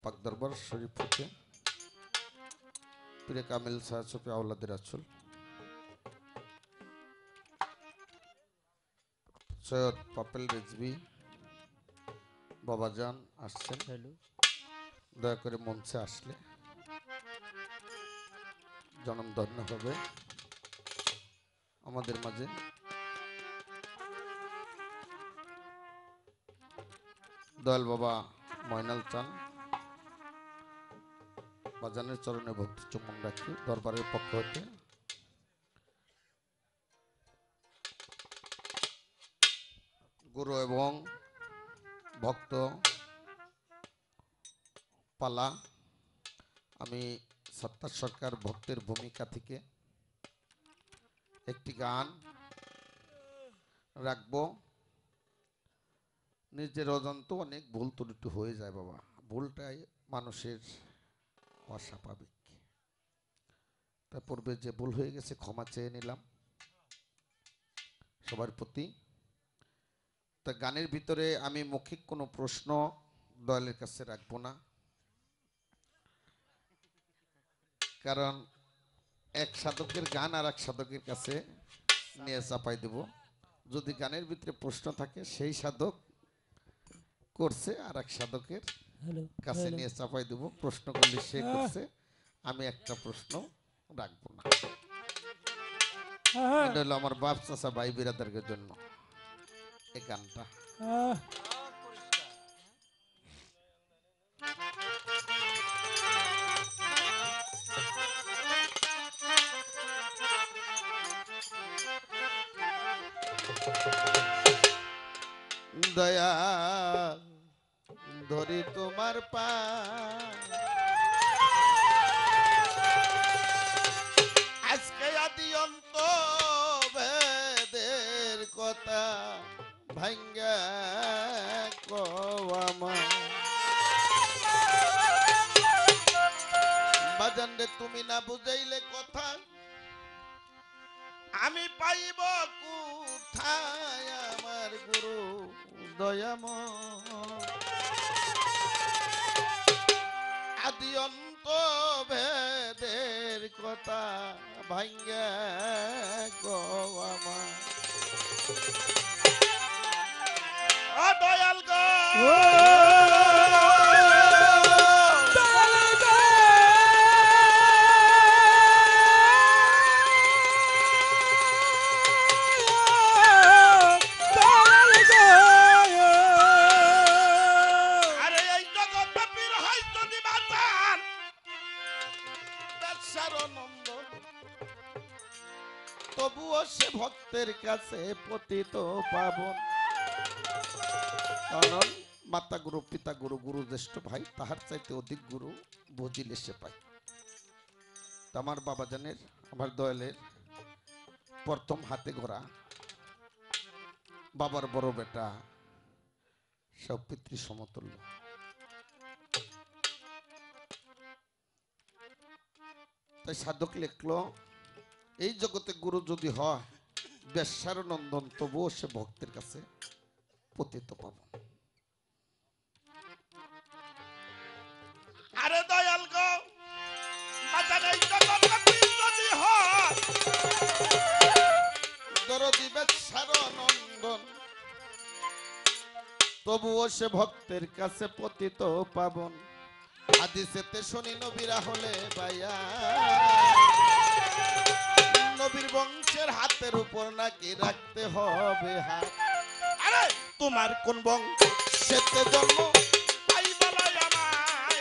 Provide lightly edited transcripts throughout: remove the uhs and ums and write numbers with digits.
পাক দরবার শরীফ থেকে পীরে কামিল সাহেব আওলাদের রাসূল সৈয়দ পাপেল রিজভী বাবাজান আসছেন। দয়া করে মঞ্চে আসলে জনম ধন্য হবে আমাদের মাঝে। দয়াল বাবা ময়নাল চান বাজানের চরণে ভক্তি চুম্বন রাখি দরবারের পক্ষ হতে। গুরু এবং ভক্ত পালা, আমি সত্তার সরকার ভক্তের ভূমিকা থেকে একটি গান রাখবো। নিজের অজান্ত অনেক ভুল ত্রুটি হয়ে যায় বাবা, ভুলটাই মানুষের অস্বাভাবিক। তার পূর্বে যে ভুল হয়ে গেছে ক্ষমা চেয়ে নিলাম সবার প্রতি। তা গানের ভিতরে আমি মৌখিক কোনো প্রশ্ন দয়ালের কাছে রাখবো না, কারণ এক সাধকের গান আর এক সাধকের কাছে নিয়ে চাপাই দেব। যদি গানের ভিতরে প্রশ্ন থাকে সেই সাধক করছে আর এক সাধকের কাছে নিয়ে চাপাই দেব। প্রশ্ন করলে সে করছে, আমি একটা প্রশ্ন রাখবো না। এটা হলো আমার বাপ চাচা ভাই বিরাদারের জন্য এই গানটা। দয়া ধরি তোমার পা, আজকে আদি অন্ত বেদের কথা ভাঙ্গা কওয়ামা। বাজান রে তুমি না বুঝাইলে কথা আমি পাইব কোথায় আমার গুরু দয়াময়। আদি অন্ত ভেদের কথা ভাঙ্গা কওয়ামা। ও দয়াল গো তবুও সে ভক্তের কাছে পতিত পাবন। কারণ মাতা গুরু পিতা গুরু গুরু জ্যেষ্ঠ ভাই তাহার চাইতে অধিক গুরু বুঝিলে সে পায়। আমার বাবা জানের আমার দয়ালের প্রথম হাতে গড়া বাবার বড় বেটা সব পিতৃ সমতুল্য। তাই সাধক লিখলো এই জগতে গুরু যদি হয় বেশ্যার নন্দন তবুও সে ভক্তের কাছে পতিত পাবন। আরে দয়াল গো বাজান এই জগতে যদি হয় দরদি বেশ্যার নন্দন তবুও সে ভক্তের কাছে পতিত পাবন। হাদিসেতে শুনি নবীরা হলে ভাইয়া নবীর বংশের হাতের উপর নাকি রাখতে হবে হাত। আরে তোমার কোন বংশেতে জন্ম তাই বলো আমায়,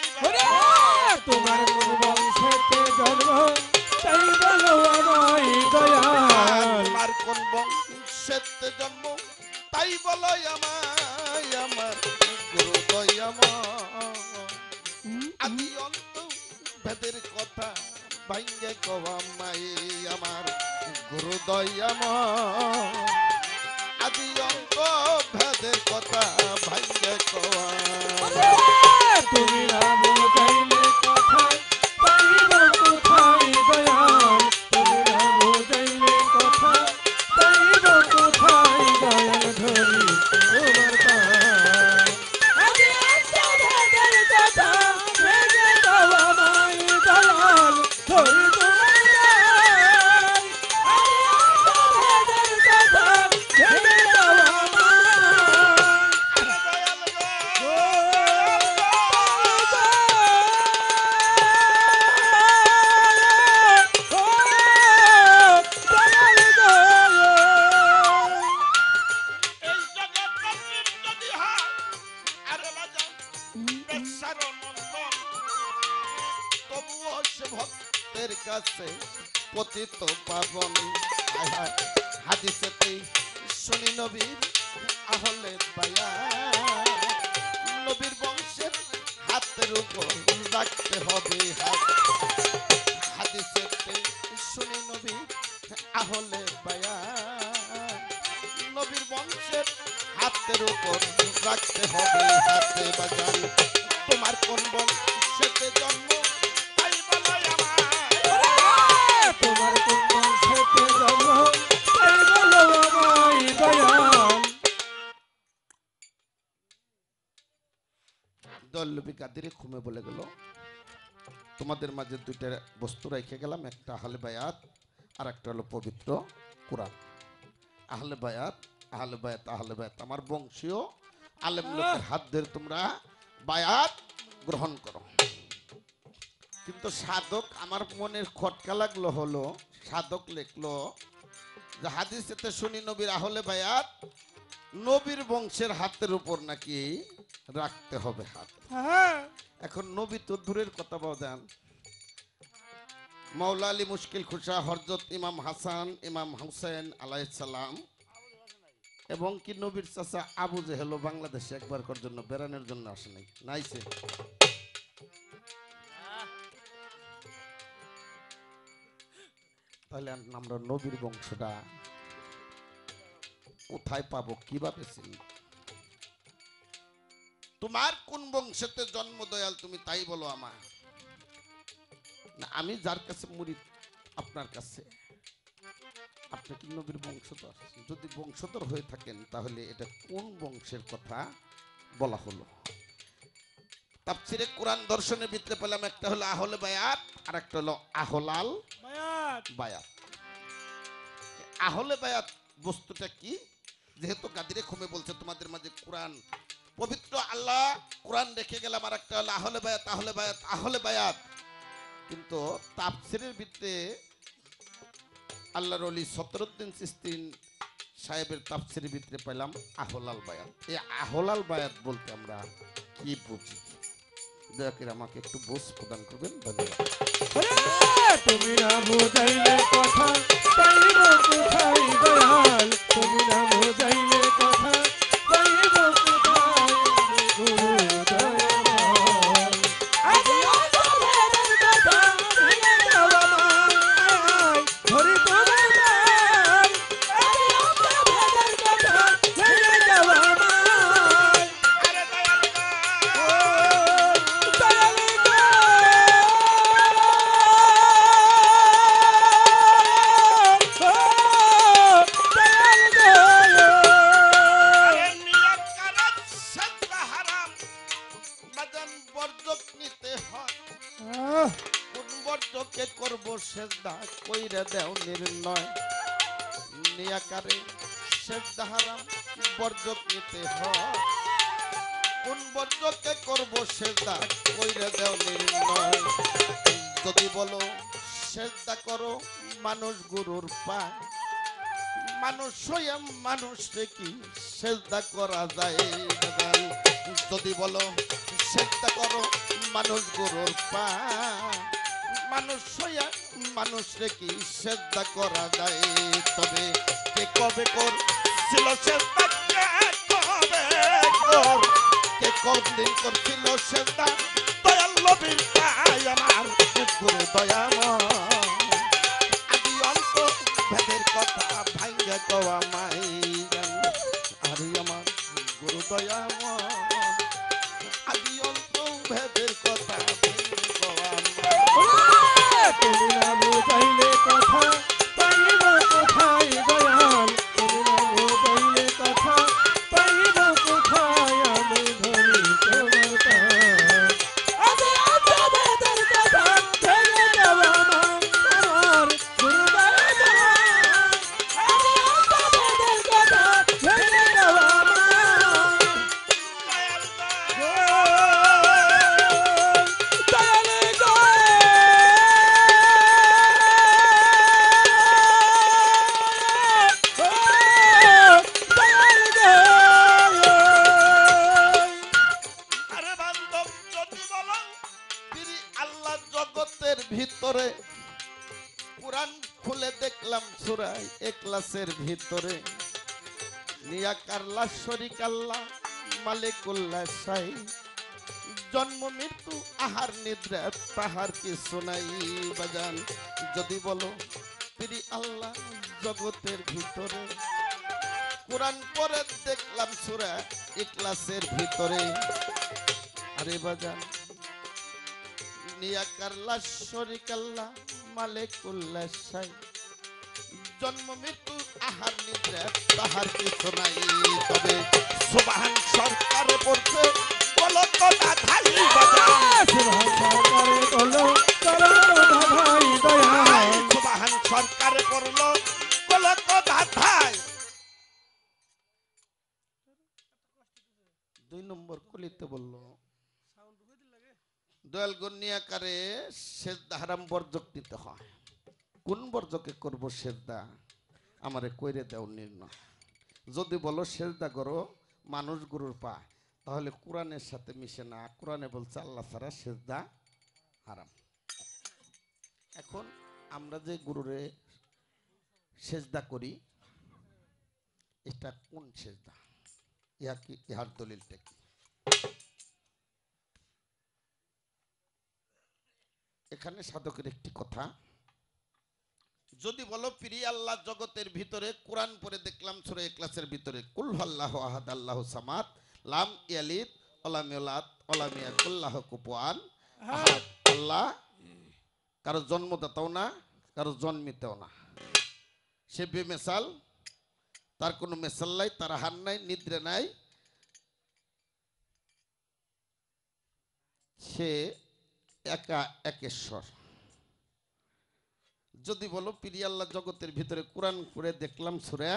তোমার কোন বংশেতে জন্ম তাই বলো আমায় দয়াল। তোমার কোন বংশেতে জন্ম তাই বলো আমায় আমার গুরু দয়াময়। আদি অন্ত ভেদের কথা ভাঙ্গে কওয়ামাই আমার গুরু দয়াময়। আদি অন্ত ভেদের কথা ভাঙ্গে কওয়ামাই। তুমি না বুঝাইলে কথা পাইব কোথায় দয়াল। তুমি না বুঝাইলে কথা পাইব কোথায় দয়াল। ধরি তোমার পা আদি অন্ত ভেদের কথা সে ভক্তের কাছে পতিত পাবন। হায় হায় হাদিসেতেই শুনি নবীর আহলে বায়াত, নবীর বংশের হাতের উপর রাখতে হবে হাত। হাদিসেতে শুনি নবীর আহলে বায়াত, নবীর বংশের হাতের উপর রাখতে হবে হাতে বাজান। তোমার কোন বংশেতে জন্ম তাই বলো আমায়, তোমার কোন বংশেতে জন্ম তাই বলো আমায় দয়াল। দল্লবী কাদিরে ঘুমে বলে গেল, তোমাদের মাঝে দুইটা বস্তু রেখে গেলাম, একটা আহলে বায়াত আর একটা হলো পবিত্র কোরআন। আহলে বায়াত, আহলে বায়াত, আহলে বায়াত, আমার বংশীয় আলেম লোকের হাত ধরে তোমরা বায়াত গ্রহণ করো। কিন্তু সাধক, আমার মনের খটকা লাগলো হলো, সাধক লিখলো যে হাদিসেতে শুনি নবীর আহলে বায়াত নবীর বংশের হাতের উপর নাকি রাখতে হবে হাত। এখন নবী তো দূরের কথা বলেন, মাওলা আলী মুশকিল খুশা, হযরত ইমাম হাসান, ইমাম হুসেন আলাইহিস সালাম, এবং কি নবীর চাচা আবু জেহেল বাংলাদেশে একবারকার জন্য বেড়ানোর জন্য আসে নাই, নাইছে। তাহলে আমরা নবীর বংশটা কোথায় পাবো, কিভাবে চিনব? তোমার কোন বংশেতে জন্ম দয়াল, তুমি তাই বলো আমার। না, আমি যার কাছে মুরিদ আপনার কাছে, আপনি কি নবীর বংশধর? যদি বংশধর হয়ে থাকেন তাহলে এটা কোন বংশের কথা বলা হলো? তাফসীরে কোরআন দর্শনের ভিতরে পেলাম একটা হলো আহলে বায়াত আর একটা হলো আহলাল বায়াত। আহলে বায়াত বস্তুটা কি? যেহেতু গাদিরে খুমে বলছে তোমাদের মাঝে কোরআন পবিত্র আল্লাহ কোরআন রেখে গেলাম, আর একটা হলো আহলে বায়াত, আহলে বায়াত, আহলে বায়াত। কিন্তু তাফসীরের ভিতরে আল্লাহর ওলি সতরুদ্দিন চিশতি সাহেবের তাফসীরের ভিতরে পেলাম আহলাল বায়াত। এই আহলাল বায়াত বলতে আমরা কি বুঝি? দয়া করে আমাকে একটু বোঝ প্রদান করবেন, ধন্যবাদ। তুমি না বুঝাইলে কথা পাইব কোথায় দয়াল, তুমি না বুঝাইলে কথা পাইব কোথায় গুরু দয়াল। আজি অন্তরের কথা ভেঙে যাওয়া মায়, ধরি তোমার মায়, আজি অন্তরের কথা ভেঙে যাওয়া মায়। আরে দয়াল গো, দয়াল গো, আরে নিয়ত কারাত সাজদা হারাম, বাজান বর্জক নিতে হয়। কোন বর্জকে করব সেজদা, কইরা দেও নির্ণয়। নিয়াকারে সেজদা হারাম, বর্জক নিতে হয়। কোন বর্জকে করব সেজদা, কইরা দেও নির্ণয়। যদি বলো সেজদা করো মানুষ গুরুর পায়, মানুষ স্বয়ং মানুষকে কি সেজদা করা যায়? যদি বলো সেজদা করো মানুষ গুরুর পায়, মানুষ স্বয়ং মানুষকে কি সেজদা করা যায়? তবে কে কবে করছিল সেজদা, কে কতদিন করছিল সেজদা? দয়াল নবীর পায় আমার গুরু দয়াময়। আদি অন্ত ভেদের কথা ভাঙ্গা কওয়া মাই, আরে আমার গুরু দয়াময়। আদি অন্ত ভেদের কথা ভাঙ্গা কওয়া মাই। তুমি না বুঝাইলে কথা পাইব কোথায় দয়াল, তুমি না বুঝাইলে কথা পাইব কোথায় আমি ধরি তোমার পায়। ভিতরে কোরআন খুলে দেখলাম সূরা ইখলাসের ভিতরে নিরাকার লা শরীক আল্লাহ মালিকুল্লাহ শাই জন্ম মৃত্যু আহার নিদ্রা তাহার কিছু নাই বাজান যদি বলো প্রিয় আল্লাহ জগতের ভিতরে কোরআন পড়ে দেখলাম সূরা ইখলাসের ভিতরে আরে বাজান নিরাকার লা শরীক আল্লাহ মালিকুল্লাহ শাই জন্ম মৃত্যু আহার নিদ্রা তাহার কিছু নাই তবে সুবহান সরকারে পড়ছে বলো তো ধাই বাজান সুবহান সরকারে বলো ধাই দয়াল সুবহান সরকারে করলো বলো তো ধাই 2 নম্বর কলিতে বললো দয়াল গণ্যাকারে সেজদা হারাম বর্জক দিতে হয় কোন বর্জকে করব সেজদা আমারে কইরে দাও নির্ণয় যদি বলো সেজদা করো মানুষ গুরুর পা তাহলে কোরআনের সাথে মিশে না কোরআনে বলছে আল্লাহ ছাড়া সেজদা হারাম এখন আমরা যে গুরুরে সেজদা করি এটা কোন সেজদা ইহা কি ইহার দলিলটা কি এখানে সাধকের একটি কথা যদি বলো প্রিয় আল্লাহ জগতের ভিতরে কোরআন পড়ে দেখলাম সূরা ইখলাসের ভিতরে কুল হুয়াল্লাহু আহাদ আল্লাহু সামাদ লাম ইয়ালিদ ওয়ালাম ইউলাদ ওয়ালাম ইয়াকুল লাহু কুফুয়ান আহাদ আল্লাহ কারো জন্মদাতাও না কারো জন্মিতেও না সে বেমিসাল তার কোনো মেসাল নাই তার হার নাই নিদ্রা নাই সে একা একেশ্বর যদি বলো প্রিয় আল্লাহ জগতের ভিতরে কোরআন করে দেখলাম সূরা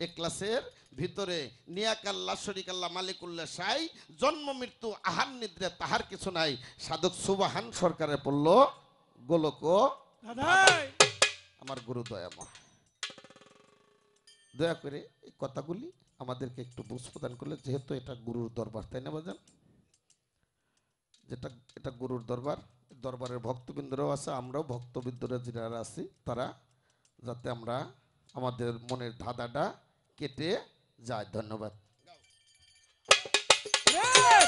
ইখলাসের ভিতরে নিরাকার লা শরীক আল্লাহ মালিকুল্লাহ শাই জন্ম মৃত্যু আহার নিদ্রা তাহার কিছু নাই সাধক সুবহান সরকারে পড়ল গোলক ধাই আমার গুরু দয়াময় দয়া করে এই কথাগুলি আমাদেরকে একটু বুঝ প্রদান করলে যেহেতু এটা গুরুর দরবার তাই না বাজান যেটা এটা গুরুর দরবার দরবারের ভক্তবৃন্দরাও আছে আমরাও ভক্তবৃন্দরা যারা আছি তারা যাতে আমরা আমাদের মনের ধাঁধাটা কেটে যায় ধন্যবাদ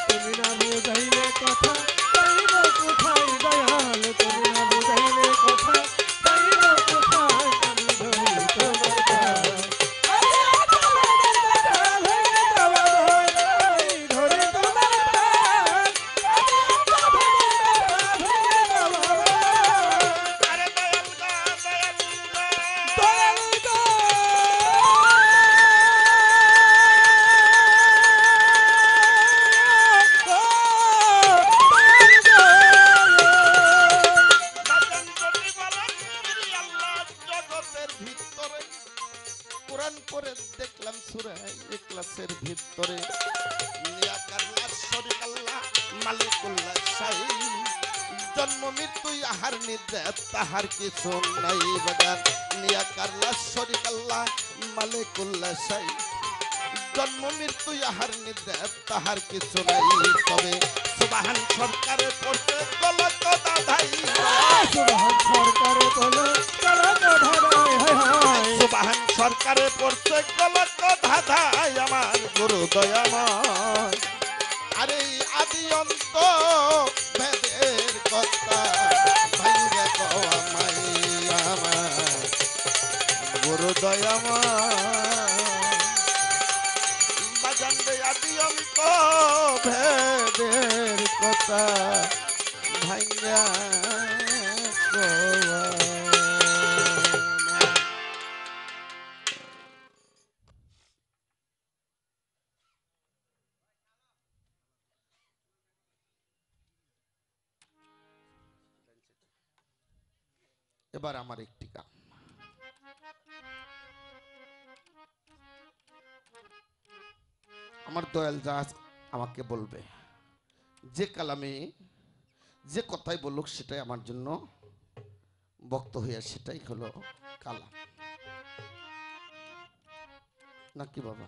তুমি না বুঝাইলে কথা পাইব কোথায় দয়াল তুমি না বুঝাইলে কথা পাইব কোথায় আমি ধরি তোমার গাল ধরি তোমার গাল আরে দয়াল গো দয়াল গো বাজান যদি বলেন প্রিয় আল্লাহ জগতের ভিতরে কোরআন পড়ে দেখলাম সূরা ইখলাসের ভিতরে নিরাকার লা শরীক আল্লাহ মালিকুল্লাহ শাই জন্ম মৃত্যু আহার নিদ্রা তাহার কিছু নাই বাজান নিরাকার লা শরীক আল্লাহ মালিকুল্লাহ শাই জন্ম মৃত্যু আহার নিদ্রা তাহার কিছু নাই তবে সুবহান সরকারে পড়তে গলত দাদাই সুবহান সরকারে বলো ধাই হায় সুবহান সরকারে পড়তে গলত দাদাই আমার গুরু দয়াময় আরে আদি অন্ত বেদের কথা ভাঙ্গে আমায় আমার গুরু দয়াময় বাজান রে আদি অন্ত ভেদের কথা ভাঙ্গা এবার আমার একটি গান আমার দয়াল জাহাজ আমাকে বলবে যে কালামে যে কথাই বলুক সেটাই আমার জন্য বক্ত হইয়া সেটাই হলো কালাম নাকি বাবা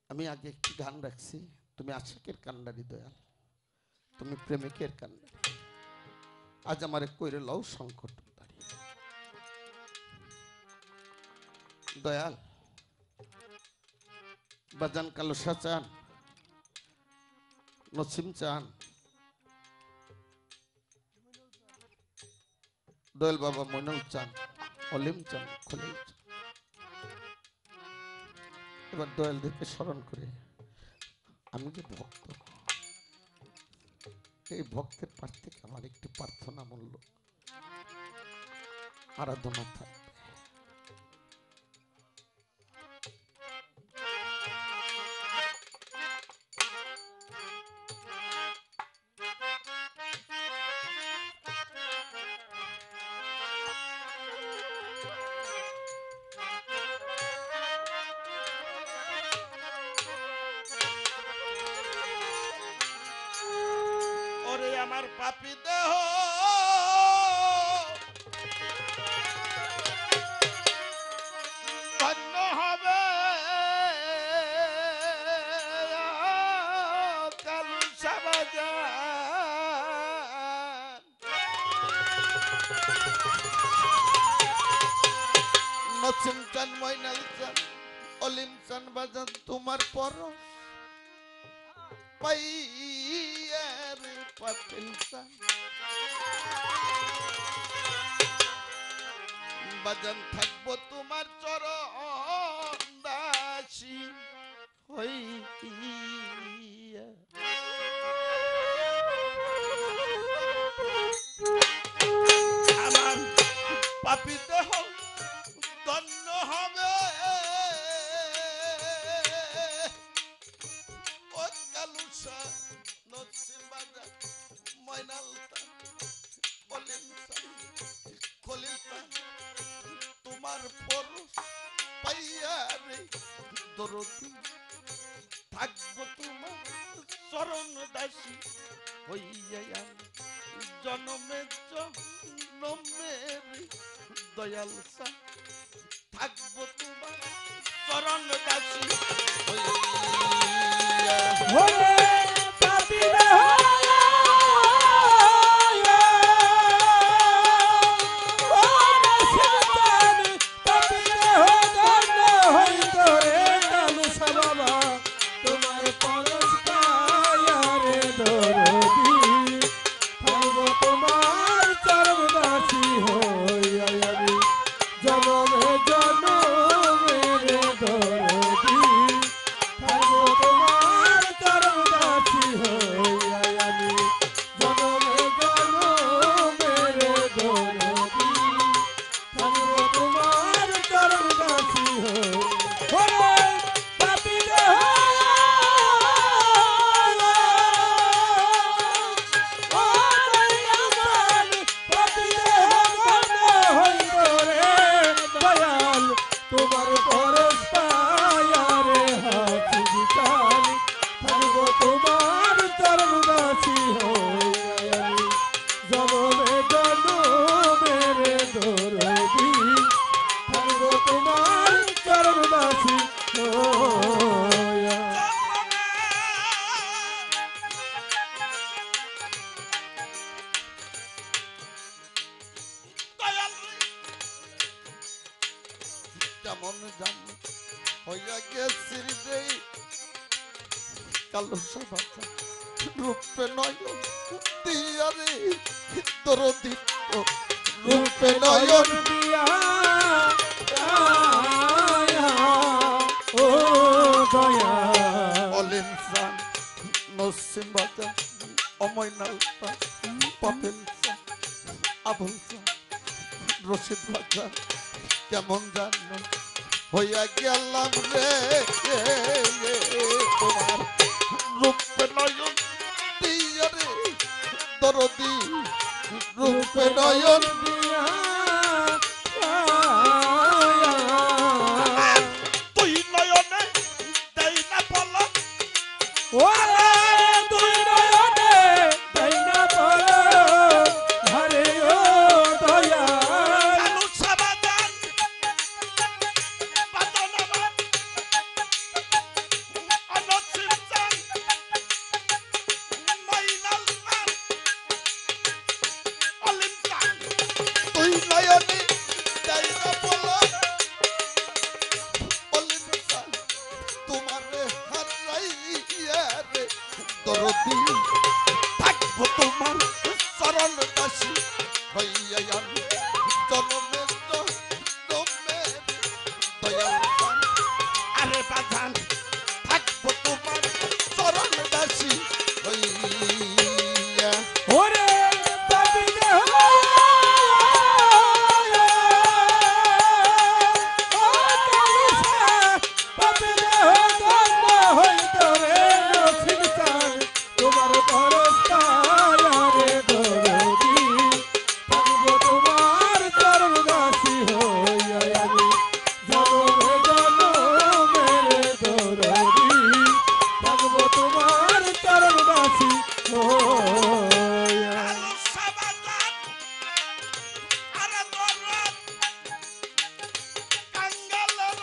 আমি আগে একটি গান রাখছি তুমি আশাকের কান্ডারি দয়াল তুমি প্রেমিকের কান্না আজ আমারে কইরে লও সংকট দয়াল বাজান কালুসা চান নসিম চান দয়াল বাবা মইনুল চান অলিম চান খলিল চান এবার দয়াল দিকে স্মরণ করে আমি যে ভক্ত এই ভক্তের পাশ থেকে আমার একটি প্রার্থনা মূল্য আরাধনা থাকবে ওরে আমার পাপী দেহ ধন্য হবে কালুসা বাজান নসিম চান মইনাল চান অলিম চান বাজান তোমার পরশ পাইয়ার পাতিল চান বাজান থাকবো তোমার চরণ দাসী হইয়া আমার পাপী দেহ ধন্য হবে ও কালুসা নসিম বাজান মইনাল চান অলিম চান খলিল চান তোমার পরশ পাইয়া রে দরদি থাকবো তোমার চরণ দাসী হইয়া আমি জনমে জনমের দয়াল চান থাকবো তোমার চরণ দাসী হইয়া ওরে পাপী দেহ কেমন জানি হইয়া গেছি রে কালুসা বাজান রূপে নয়ন দিয়া রে দরদি রূপে নয়ন দিয়া ও দয়া অলিম চান নসিম বাজান অময়নাল চান পাপেল চান আবুল চান রশিদ বাজান কেমন জানো হইয়া গেলাম রে তোমার রূপে নয়ন দিয়া রে দরদি রূপে নয়ন দিয়া তুই নয়নে দেই না পলক ওরে তুই নয়নে দেই না পলক হরে ও দয়া কালুসা বাজান বাজান আমার অনসিম চান মইনাল দরদি থাকবো তোমার চরণ দাসী হইয়া আমি জনমের জনমের দয়াল প্রাণ। আরে বাজান থাকবো তোমার চরণ দাসী হইয়া। ওরে পাপি দেহ পাপি দেহ ধন্য হইত রে নসিব চান তোমার পরস্তায়ারে দরদি থাকবো তোমার চরণ দাসী হইয়া আমি জনমে জনমের দরদি থাকবো তোমার চরণ দাসী হইয়া। আলো সাবাদান আরে দরদ কাঙ্গালের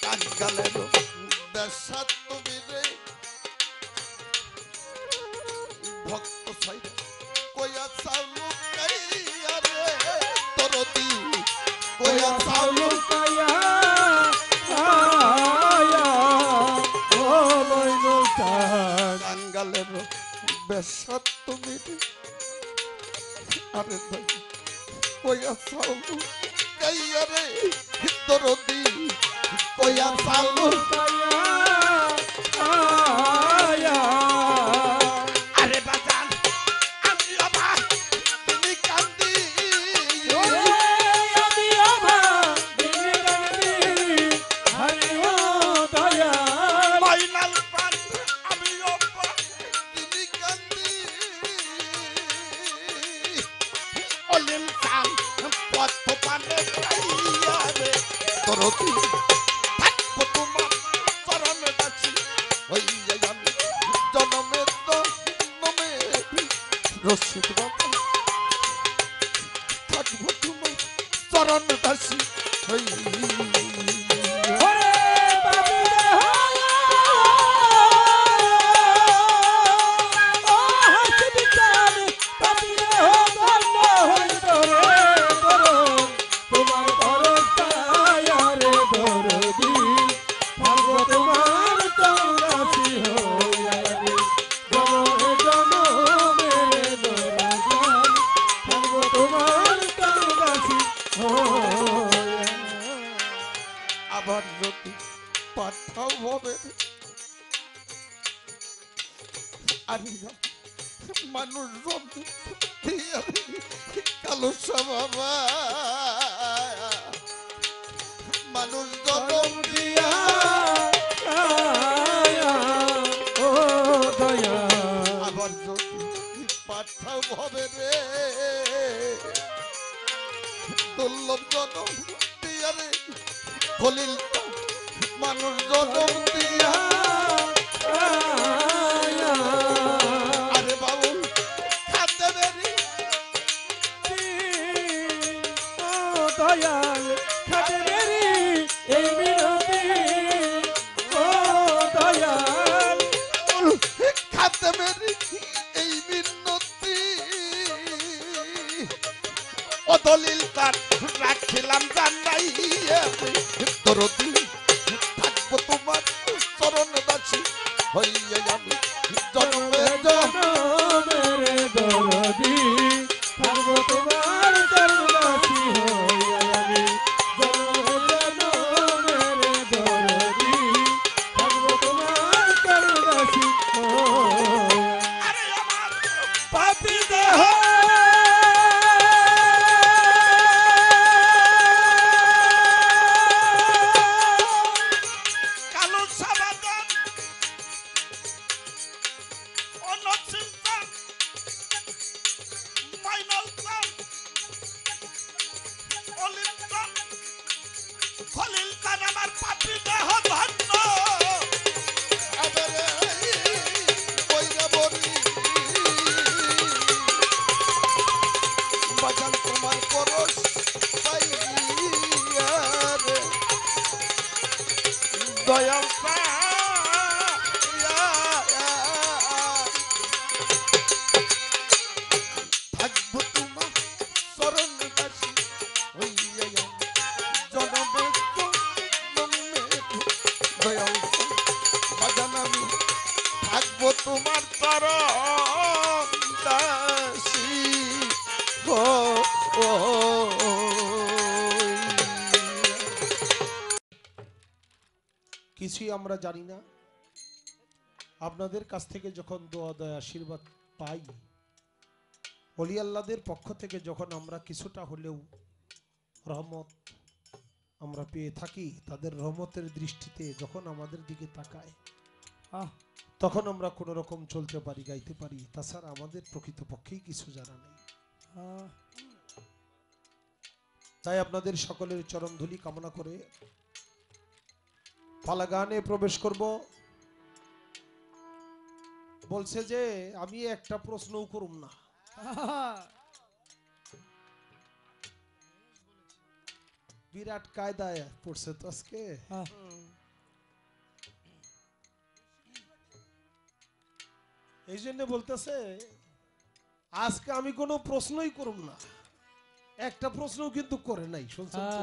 কাঙ্গালের দেশাত তুমি রে ভক্ত সাই কইয়া চালু কাইয়া রে দরদি কইয়া চালু কাঙ্গালের বেশাত তুমি রে আরে ভাই কইয়া চালু কাইয়া রে দরদি কইয়া চালু। আরে বাজান আমি অবাক তুমি কান্দি মাইনাল প্রাণ আমি অবাক তুমি কান্দি অলিম চাল পথ পানে খাইয়া রে দরদি থাকবো তোমার চরণ দাসী হইয়া আমি জনমের জনমের রশিদ বাবা থাকবো তোমার চরণ দাসী হইয়া। আবার যদি পাঠাও হবে আরে মানুষ কালো বাবা মানুষ জনম দিয়া আবার যদি পাঠাও হবে রে দুর্লভ জনম দিয়া রে খলিল মানুষ জনম দিয়া আরে বাবুল খাতে বেরি দয়াল খাতে বেরি এই মিনতি ও দয়াল খাতে বেরি এই মিনতি ও দলিল তার রাখিলাম জানাইয়া দরদি থাকবো তোমার চরণ দাসী হইয়া আমি জনমে জনমের দরদি থাকবো তোমার চরণ দাসী হইয়া আমি জনমে জনমের দরদি থাকবো তোমার চরণ দাসী হইয়া। আরে আমার পাপি দেহ কালো সাবাদান অনচিন্তান মাইনাল প্রাণ অলিম প্রাণ খলিল খান আমার পাপি দেহ ধন্য এবারে কইরা বলি বাজান তোমার পরশ পাইয়া রে দয়াল থাকবো তোমার চরণ দাসী হইয়া জনমে জনমে দয়াল বাজান আমি থাকবো তোমার চরণ দাসী গো ও কিছুই আমরা জানি না, আপনাদের কাছ থেকে যখন দোয়া দয়া আশীর্বাদ পাই, ওলি আল্লাহদের পক্ষ থেকে যখন আমরা কিছুটা হলেও রহমত আমরা পেয়ে থাকি, তাদের রহমতের দৃষ্টিতে যখন আমাদের দিকে তাকায়, তখন আমরা কোনো রকম চলতে পারি, গাইতে পারি। তাছাড়া আমাদের প্রকৃতপক্ষেই কিছু জানা নেই। তাই আপনাদের সকলের চরণ ধুলি কামনা করে পালা গানে প্রবেশ করব। বলছে যে আমি একটা প্রশ্নও করুম না। বিরাট কায়দায় পড়ছে তো আজকে। এই জন্য বলতেছে আজকে আমি কোনো প্রশ্নই করুম না। একটা প্রশ্নও কিন্তু করে নাই, শুনছেন তো?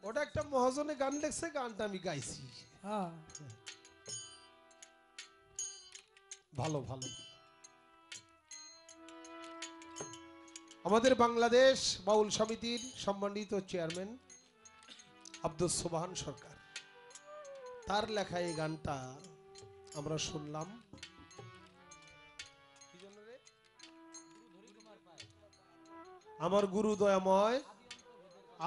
ওটা একটা মহাজনে গান লেখছে, গানটা আমি গাইছি। ভালো ভালো। আমাদের বাংলাদেশ বাউল সমিতির সম্মানিত চেয়ারম্যান আব্দুল সোবহান সরকার, তার লেখা এই গানটা আমরা শুনলাম। আমার গুরু দয়াময়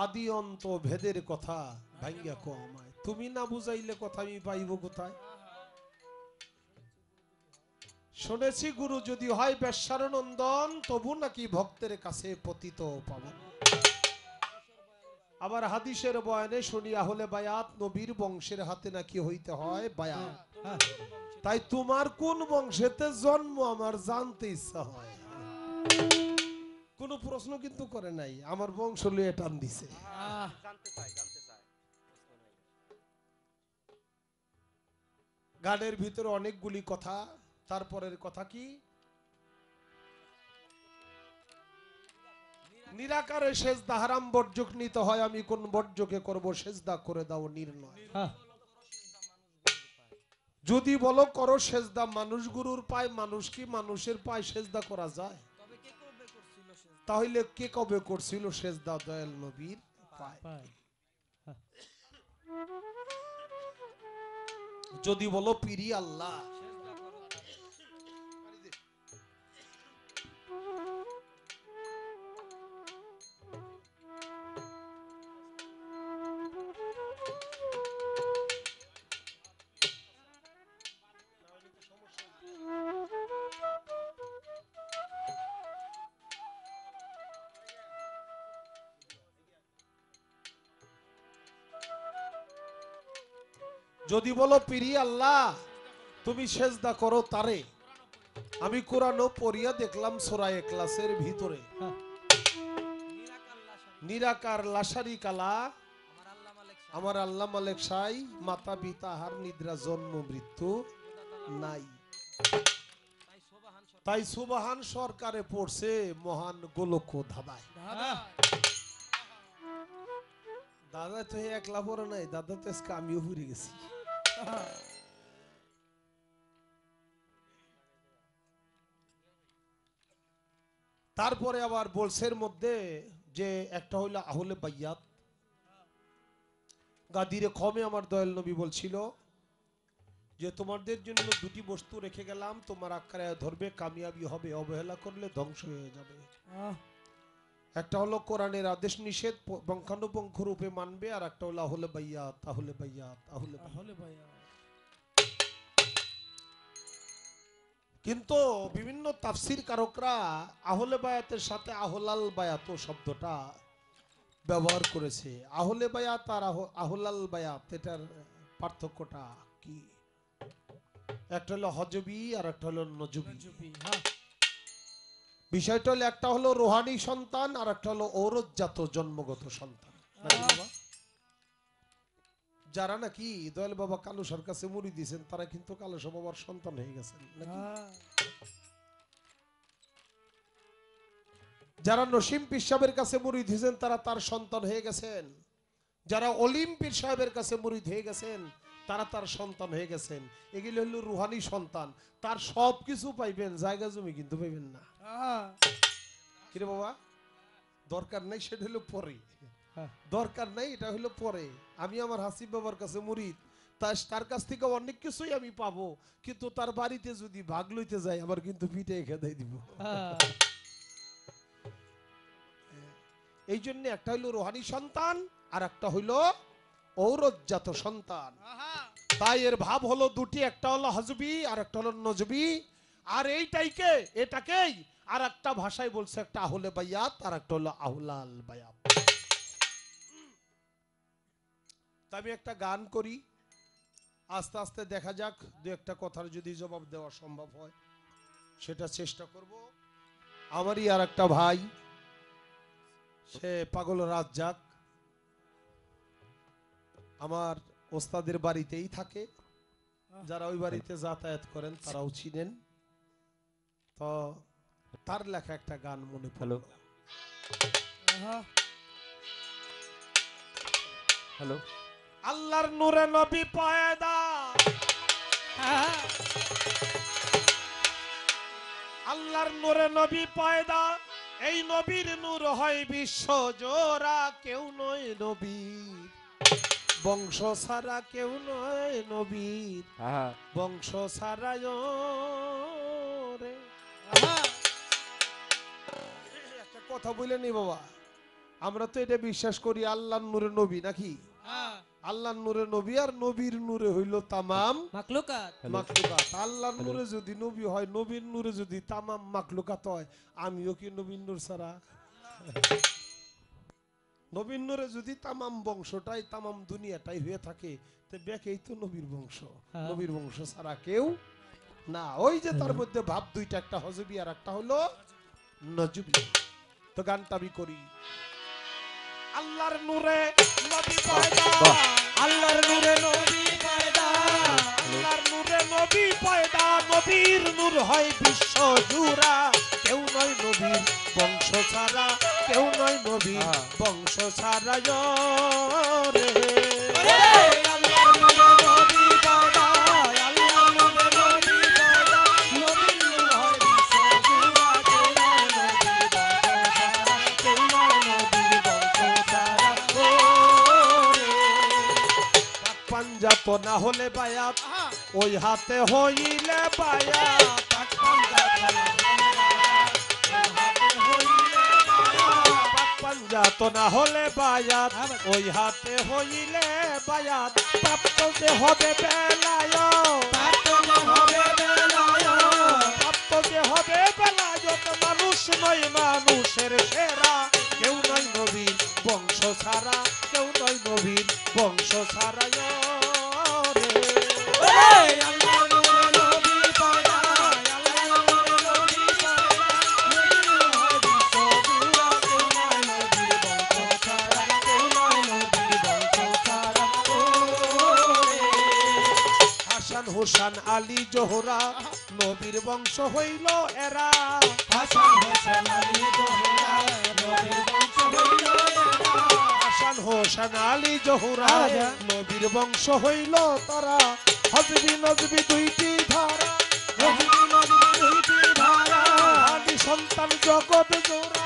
আদি অন্ত ভেদের কথা ভাঙ্গা কো আমায়, তুমি না বুঝাইলে কথা আমি পাইব কোথায়। শুনেছি গুরু যদি হয় বেশ্যার নন্দন, তবু নাকি ভক্তের কাছে পতিত পাবেন। আবার হাদিসের বয়ানে শুনি আহলে বায়াত নবীর বংশের হাতে নাকি হইতে হয় বায়াত। তাই তোমার কোন বংশেতে জন্ম আমার জানতে ইচ্ছা হয়। কোনো প্রশ্ন কিন্তু করে নাই, আমার বংশ লইয়ে টান দিছে। গানের ভিতরে অনেকগুলি কথা। তারপরের কথা কি? নিরাকারে সেজদা হারাম, বর্জক নিতে হয়, আমি কোন বর্জকে করব সেজদা করে দাও নির্ণয়। যদি বলো করো সেজদা মানুষ গুরুর পায়, মানুষ কি মানুষের পায় সেজদা করা যায়? তাহলে কে কবে করছিল সেজদা দয়াল নবীর পায়? যদি বলো পিরি আল্লাহ, যদি বলো পিরি আল্লাহ, তুমি সেজদা করো তারে। আমি কোরআনও পড়িয়া দেখলাম সূরা ইখলাসের ভিতরে, নিরাকার লাশারি কালা আমার আল্লাহ মালিক সাই, মাতা পিতা হার নিদ্রা জন্ম মৃত্যু নাই। তাই সুবহান সরকারে পড়ছে মহান গোলক ধাঁধায়। দাদা তো একলা পড়ে নাই, দাদা তো আজকে আমিও ঘুরে গেছি। তারপরে আবার বলছের মধ্যে যে একটা হইলো আহলে বাইয়াত। গাদিরে কমে আমার দয়াল নবী বলছিল যে তোমাদের জন্য দুটি বস্তু রেখে গেলাম, তোমার আঁকড়ে ধরবে কামিয়াবি হবে, অবহেলা করলে ধ্বংস হয়ে যাবে। একটা হলো কোরআনের আদেশ নিষেধ পঙ্খানুপঙ্খ রূপে মানবে, আর একটা হলো আহলে বাইয়াত, আহলে বাইয়াত, আহলে বাইয়াত। কিন্তু বিভিন্ন তাফসীর কারকরা আহলে বায়াতের সাথে আহলাল বায়াত শব্দটা ব্যবহার করেছে। আহলে বায়াত আর আহলাল বায়াত, এটার পার্থক্যটা কি? একটা হলো হজবি আর একটা হলো নজবি। বিষয়টা হলো একটা হলো রোহানি সন্তান আর একটা হলো ঔরতজাত জন্মগত সন্তান। যারা নাকি দয়াল বাবা কালুসার কাছে মুড়ি দিয়েছেন, তারা কিন্তু কালুসা বাবার সন্তান হয়ে গেছেন নাকি? যারা নসিম পীর সাহেবের কাছে মুরিদ হয়েছেন তারা তার সন্তান হয়ে গেছেন, যারা অলিম পীর সাহেবের কাছে মুরিদ হয়ে গেছেন তারা তার সন্তান হয়ে গেছেন। এগুলো হলো রুহানি সন্তান, তার সব কিছু পাইবেন, জায়গা জমি কিন্তু পাইবেন না। কিরে বাবা, দরকার নাই, সেটা হলো পরে, দরকার নাই, এটা হলো পরে। আমি আমার হাসিব বাবার কাছে মুরিদ, তার কাছ থেকে অনেক কিছুই আমি পাবো, কিন্তু তার বাড়িতে যদি ভাগ লইতে যাই আমার কিন্তু পিঠে খেদাই দিব। এই জন্য একটা হইলো রোহানি সন্তান আর একটা হইলো ঔরজাত সন্তান। তাই এর ভাব হলো দুটি, একটা হলো হাজবি আর একটা হলো নজবি। আর এটাকেই আর একটা ভাষায় বলছে, একটা আহলে বায়াত আর একটা হলো আহলাল বায়াত। আমি একটা গান করি, আস্তে আস্তে দেখা যাক দু একটা কথার যদি জবাব দেওয়া সম্ভব হয় সেটা চেষ্টা করব। আমারই আর একটা ভাই, সে পাগল রাজ্জাক, আমার ওস্তাদের বাড়িতেই থাকে, যারা ওই বাড়িতে যাতায়াত করেন তারাও চিনেন। তো তার লেখা একটা গান মনে পড়ল। হ্যালো, আল্লাহর নূরে নবী পয়দা, আল্লাহর নূরে নবী পয়দা, এই নবীর নূর হয় বিশ্ব জোড়া, কেউ নয় নবীর বংশ ছাড়া, কেউ নয় নবীর বংশ ছাড়া রে। একটা কথা বলে নি বাবা, আমরা তো এটা বিশ্বাস করি আল্লাহর নূরে নবী নাকি? আল্লাহর নূরে নবী, আর নবীর নূরে হইল তামাম মাখলুকাত। মাখলুকাত। আল্লাহর নূরে যদি নবী হয়, নবীর নূরে যদি তামাম মাখলুকাত হয়, আমিও কি নবীর নূর ছাড়া? নবীর নূরে যদি তামাম বংশটাই, তামাম দুনিয়াটাই হয়ে থাকে, তো বেকেই তো নবীর বংশ। নবীর বংশ ছাড়া কেউ না। ওই যে তার মধ্যে ভাব দুইটা, একটা হজবি আর একটা হলো নজবি। তো গানটা আমি করি। আল্লাহর নূরে নবী পয়দা, আল্লাহর নূরে নবী পয়দা, আল্লাহর নূরে নবী পয়দা, নবীর নূর হয় বিশ্ব জুড়া, কেউ নয় নবীর বংশ ছাড়া, কেউ নয় নবীর বংশ ছাড়া রে। আল্লাহর নূরে নবী পয়দা, আল্লাহর নূরে নবী পয়দা, নবীর নূর হয় বিশ্ব জুড়া, কেউ নয় নবীর বংশ ছাড়া, কেউ নয় নবীর বংশ ছাড়া রে। পাঞ্জাত না হলে বায়াত, ওই হাতে হইলে বায়াত। পাঞ্জাত না হলে বায়াত, ওই হাতে হইলে বায়াত। প্রাপ্ত যে হবে বেলায়, প্রাপ্ত যে হবে বেলায়ত, প্রাপ্ত যে হবে বেলায়ত, মানুষ নয় মানুষের সেরা, কেউ নয় নবীর বংশ ছাড়া, কেউ নয় নবীর বংশ ছাড়া রে। আল্লাহর নূরে নবী পয়দা, আল্লাহর নূরে নবী পয়দা, নবীর নূর হয় বিশ্ব জুড়া, কেউ নয় নবীর বংশ ছাড়া, কেউ নয় নবীর বংশ ছাড়া রে। হাসান হোসেন আলী জোহরা, নবীর বংশ হইল এরা। হাসান হোসেন আলী জোহরা, নবীর বংশ হইল এরা। হাসান হোসেন আলী জোহরা, নবীর বংশ হইল তারা। হজবি নজবি দুইটি ধারা, নবীর নবীর দুইটি ধারা, আমি সন্তান জগৎ জোড়া,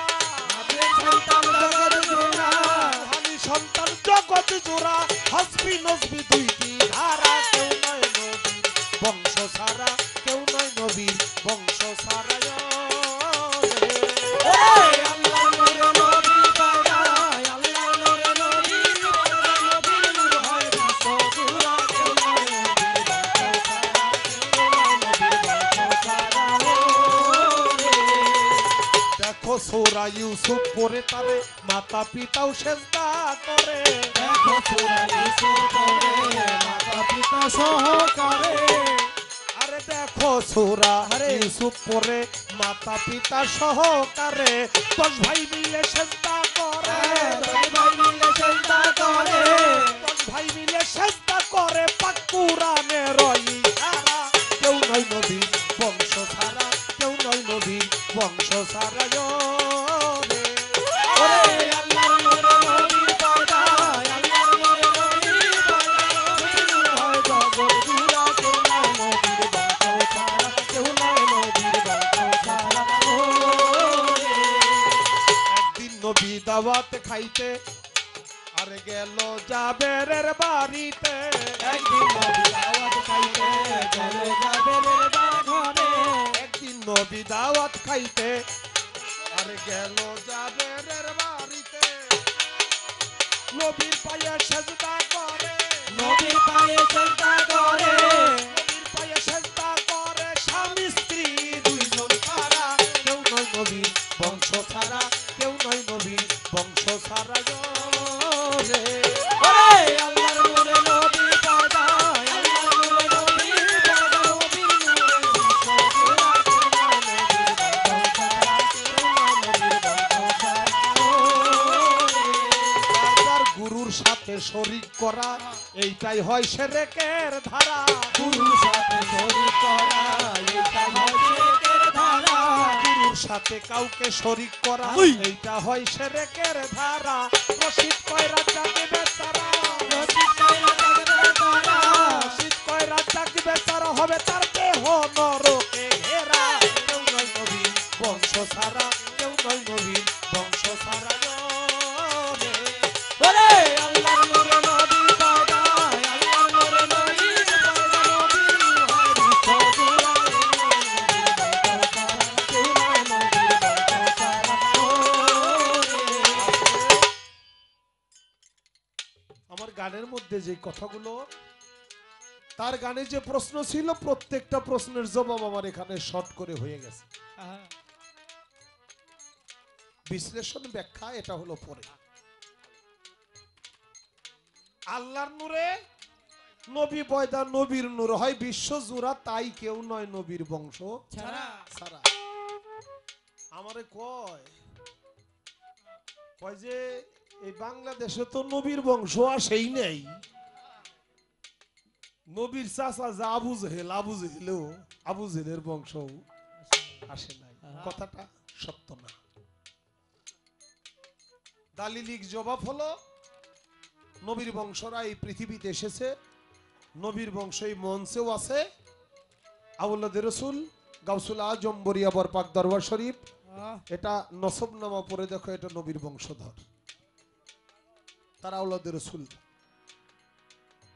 আপনার সন্তান জগৎ জোড়া, আমি সন্তান জগৎ জোড়া। হজবি নজবি দুইটি ধারা, কেউ নয় নবীর বংশ ছাড়া, কেউ নয় নবীর বংশ ছাড়া রে। আল্লাহর নূরে নবী পয়দা, আল্লাহর নূরে নবী পয়দা, নবীর নূর হয় বিশ্ব জুড়া, কেউ নয় নবীর বংশ ছাড়া, কেউ নয় নবীর বংশ ছাড়া রে। দেখো সূরা ইউসুফ পড়ে তারে মাতা পিতাও সেজদা করে। দেখো সূরা ইউসুফ পড়ে মাতা পিতা সহকারে, আরে দেখো সূরা ইউসুফ পড়ে মাতা পিতা সহকারে। 10 ভাই মিলে সেজদা করে, 10 ভাই মিলে সেজদা করে, 10 ভাই মিলে সেজদা করে। পাক কুরআনের ইশারা, কেউ নয় নবীর বংশ ছাড়া, কেউ নয় নবীর বংশ ছাড়া রে। দাওয়াত খাইতে আর গেল জাবেরের বাড়িতে। একদিন নবী দাওয়াত খাইতে গেল জাবেরের বাঘরে। একদিন নবী দাওয়াত খাইতে আর গেল জাবেরের বাড়িতে। নবীর পায়ে সেজদা করে, নবীর পায়ে সেজদা করে, নবীর পায়ে সেজদা করে স্বামী স্ত্রী দুইজন ছাড়া। কেউ নয় নবীর বংশ ছাড়া, কেউ নয় নবীর বংশ ছাড়া গো রে। ওরে আল্লাহর নূরে নবী পয়দা, আল্লাহর নূরে নবী পয়দা, নবীর নূরে বিশ্বজোড়া, কেউ নয় নবীর বংশ ছাড়া, কেউ নয় নবীর বংশ ছাড়া। তার গুরুর সাথে শরীক করা এইটাই হয় শিরকের ধারা। গুরুর সাথে শরীক করা এইটা হয় শিরকের ধারা। গুরুর সাথে কাউকে শরীক করা এইটা হয় শিরকের ধারা। রশিদ কয়রা চাকি বেচারা, রশিদ কয়রা থাকবে তারা, রশিদ কয়রা চাকি বেচারা হবে তার দেহ নরকে ঘেরা। কেউ নয় নবীর বংশ ছাড়া, কেউ নয় নবীর বংশ ছাড়া গো রে। ওরে আল্লাহর নূরে নবী পয়দা, আল্লাহর নূরে নবী পয়দা, নবীর নূর হয় বিশ্বজোড়া, কেউ নয় নবীর বংশ ছাড়া, কেউ নয় নবীর বংশ ছাড়া। আমার গানের মধ্যে যে কথাগুলো, তার গানে যে প্রশ্ন ছিল প্রত্যেকটা প্রশ্নের জবাব আমার এখানে শর্ট করে হয়ে গেছে। বিশ্লেষণ ব্যাখ্যা এটা হলো পরে। আল্লাহর নূরে নবী পয়দা, নবীর নূর হয় বিশ্বজোড়া, তাই কেউ নয় নবীর বংশ ছাড়া। ছাড়া। আমারে কয় কয় যে এই বাংলাদেশে তো নবীর বংশ আসেই নেই। নবীর চাচা যা আবু জেহেল, আবু জেহেলেও আবু জেহেলের বংশ আসে নাই। কথাটা সত্য না। দালিলিক জবাব হলো নবীর বংশরা এই পৃথিবীতে এসেছে, নবীর বংশ এই মঞ্চেও আছে। আউলাদ রসুল গাউসুল আজম বরিয়াবর পাক দরবার শরীফ, এটা নসবনামা পড়ে দেখো, এটা নবীর বংশধর, তারা আউলাদ রসুল।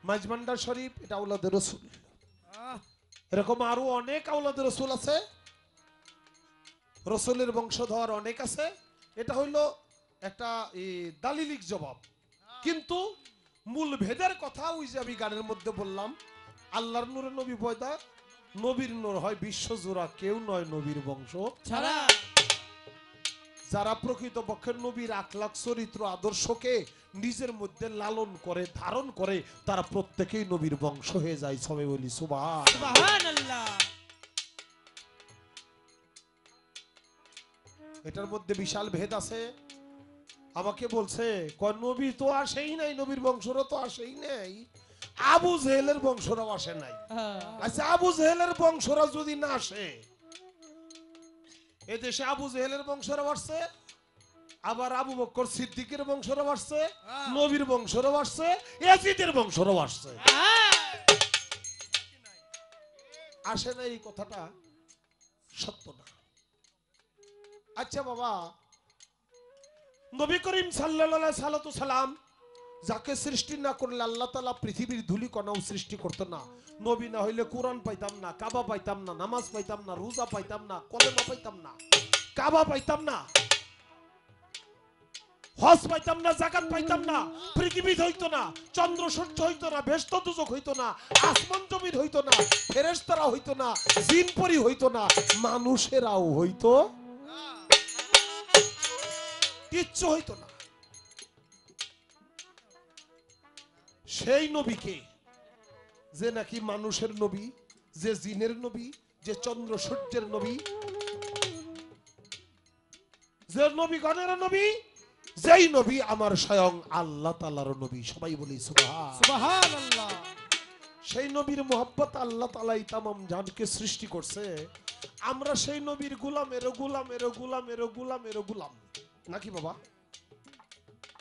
মাইজমান্ডার শরীফ, এটা আউলাদ রসুল। এরকম আরো অনেক আউলাদ রসুল আছে, রসুলের বংশধর অনেক আছে। এটা হইলো একটা দালিলিক জবাব। কিন্তু মূল ভেদের কথা ওই যে আমি গানের মধ্যে বললাম, আল্লাহর নূরে নবী পয়দা, নবীর নূর হয় বিশ্বজোড়া, কেউ নয় নবীর বংশ ছাড়া। যারা প্রকৃত পক্ষের নবীর আখলাক চরিত্র আদর্শকে নিজের মধ্যে লালন করে ধারণ করে, তারা প্রত্যেকেই নবীর বংশ হয়ে যায়। সবাই বলি সুবহান। সুবহানাল্লাহ। এটার মধ্যে বিশাল ভেদ আছে। আমাকে বলছে কয় নবী তো আসেই নাই, নবীর বংশরও তো আসেই নাই, আবু জেহেলের বংশরাও আসে নাই। আচ্ছা, আবু জেহেলের বংশরা যদি না আসে, এদেশে আবু জেহেলের বংশরাও আসছে, আবার আবু বকর সিদ্দিকের বংশরাও আসছে, নবীর বংশরাও আসছে, ইয়াজিদের বংশরাও আসছে। আসে না এই কথাটা সত্য না। আচ্ছা বাবা, নবী করিম সাল্লাল্লাহু সাল্লাম যাকে সৃষ্টি না করলে আল্লাহ তাআলা পৃথিবীর ধুলি কণাও সৃষ্টি করতো না। নবী না হইলে কোরআন পাইতাম না, কাবা পাইতাম না, নামাজ পাইতাম না, রোজা পাইতাম না, কলেমা পাইতাম না, কাবা পাইতাম না, হজ পাইতাম না, যাকাত পাইতাম না, পৃথিবী হইতো না, চন্দ্র সূর্য হইতো না, বেহেশত দুজক হইতো না, আসমান জমিন হইতো না, ফেরেশতারা হইতো না, জিন পরি হইতো না, মানুষেরাও হইতো কিচ্ছু হইতো না। সেই নবীকে যে নাকি মানুষের নবী, যে জিনের নবী, যে চন্দ্র সূর্যের নবী, যে নবী গণের নবী, যেই নবী আমার স্বয়ং আল্লাহ তাআলার নবী। সবাই বলি সুবহান। সুবহানাল্লাহ। সেই নবীর মোহাব্বত আল্লাহ তাআলা এই তামাম জাহানকে সৃষ্টি করছে। আমরা সেই নবীর গোলাম, এর গোলাম, এর গোলাম, এর গোলাম, এর গোলাম নাকি বাবা?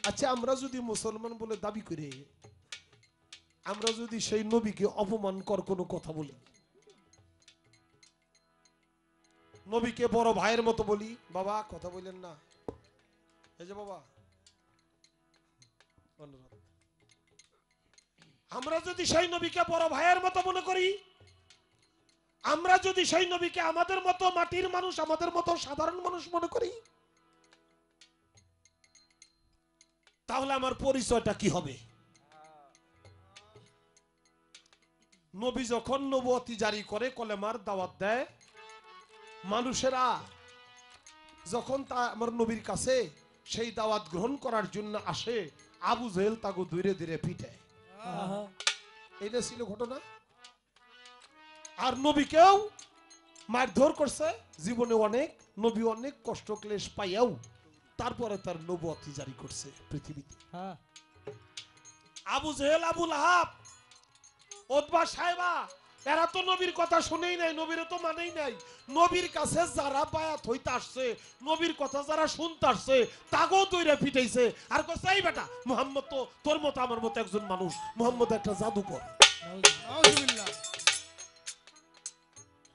আচ্ছা, আমরা যদি মুসলমান বলে দাবি করি, আমরা যদি সেই নবীকে অপমান কর কোনো কথা বলি, নবীকে বড় ভাইয়ের মতো বলি, বাবা কথা বললেন না, এই যে বাবা অনুরোধ। আমরা যদি সেই নবীকে বড় ভাইয়ের মতো মনে করি, আমরা যদি সেই নবীকে আমাদের মতো মাটির মানুষ, আমাদের মতো সাধারণ মানুষ মনে করি, তাহলে আমার পরিচয়টা কি হবে? নবী যখন নবুয়তি জারি করে, কলেমার দাওয়াত দেয়, মানুষেরা যখন তা আমার নবীর কাছে সেই দাওয়াত গ্রহণ করার জন্য আসে, আবু জেহেল তাকে ধীরে ধীরে পিটায়। এটা ছিল ঘটনা। আর নবীকেও মারধর করছে জীবনে অনেক, নবী অনেক কষ্ট ক্লেশ পাইয়াও তারপরে তার নবুয়তি জারি করছে পৃথিবীতে। আবু জেহেল, আবু লাহাব, ওতবা সাহেবা, এরা তো নবীর কথা শুনেই নাই, নবীর তো মানেই নাই। নবীর কাছে যারা বায়াত হইতে আসছে, নবীর কথা যারা শুনতে আসছে, তাকেও দইরা পিটাইছে। আর কইছে এই বেটা, মুহাম্মদ তো তোর মতো আমার মতো একজন মানুষ, মুহাম্মদ একটা জাদুকর।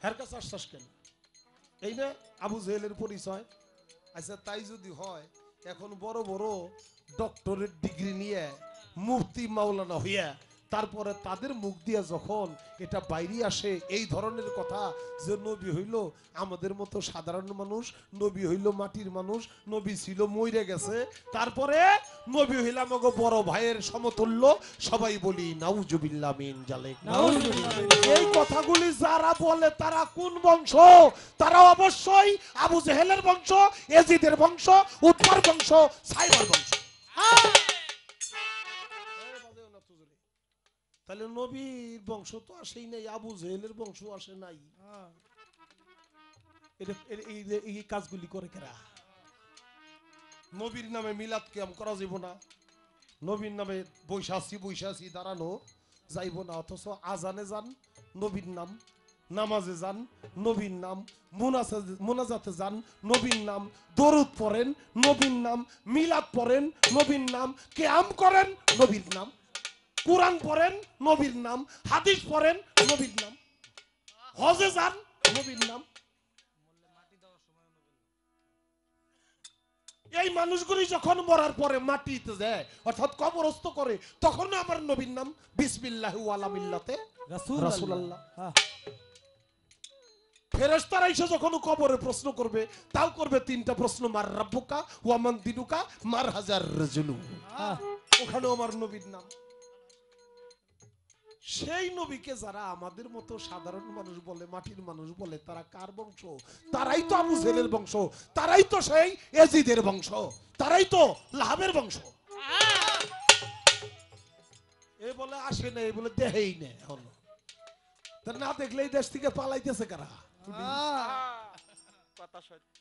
এর কাছে আশ্বাস কেন? এই না আবু জেহেলের পরিচয়। আচ্ছা তাই যদি হয়, এখন বড় বড় ডক্টরেট ডিগ্রি নিয়ে মুফতি মাওলানা হইয়া তারপরে তাদের মুখ দিয়ে যখন এটা বাইরে আসে এই ধরনের কথা, যে নবী হইল আমাদের মতো সাধারণ মানুষ, নবী হইল মাটির মানুষ, নবী ছিল মইরে গেছে, তারপরে নবী হইল আমাকে বড় ভাইয়ের সমতুল্য, সবাই বলি নাউজুবিল্লাহ মিন জালিক। এই কথাগুলি যারা বলে তারা কোন বংশ? তারা অবশ্যই আবু জেহেলের বংশ, এজিদের বংশ, উতবার বংশ, সাইবার বংশ। তাহলে নবীর বংশ তো আসেই নাই, আবু জেহেলের বংশ আসে নাই। এই কাজগুলি করে কেরা? নবীর নামে মিলাদ কিয়াম করা যাইব না, নবীর নামে বৈশাসী দাঁড়ানো যাইব না, অথচ আজানে যান নবীর নাম, নামাজে যান নবীর নাম, মোনাজাতে যান নবীর নাম, দরুদ পড়েন নবীর নাম, মিলাদ পড়েন নবীর নাম, কিয়াম করেন নবীর নাম, কুরআন পড়েন নবীর নাম, হাদিস পড়েন নবীর নাম, হজে যান নবীর নাম। এই মানুষগুলি যখন মরার পরে মাটিতে যায়, অর্থাৎ কবরস্থ করে, তখন আমার নবীর নাম বিসমিল্লাহি ওয়া আলা মিল্লাতে রাসূলুল্লাহ। ফেরেশতারা এসে যখন কবরে প্রশ্ন করবে, তাও করবে তিনটা প্রশ্ন, মার রাব্বুকা ওয়া মান দিনুকা মার হাজার রাজুলু। ওখানে আমার নবীর নাম। সেই নবীকে যারা আমাদের মতো সাধারণ মানুষ বলে, মাটির মানুষ বলে, তারা কার বংশ? তারাই তো আবু জেহেলের বংশ, তারাই তো সেই এজিদের বংশ, তারাই তো লাহাবের বংশ। এই বলে আসে না, এই বলে দেহেই না, হলো তা না দেখলে এই দেশ থেকে পালাইতেছে কারা? কথা সত্য।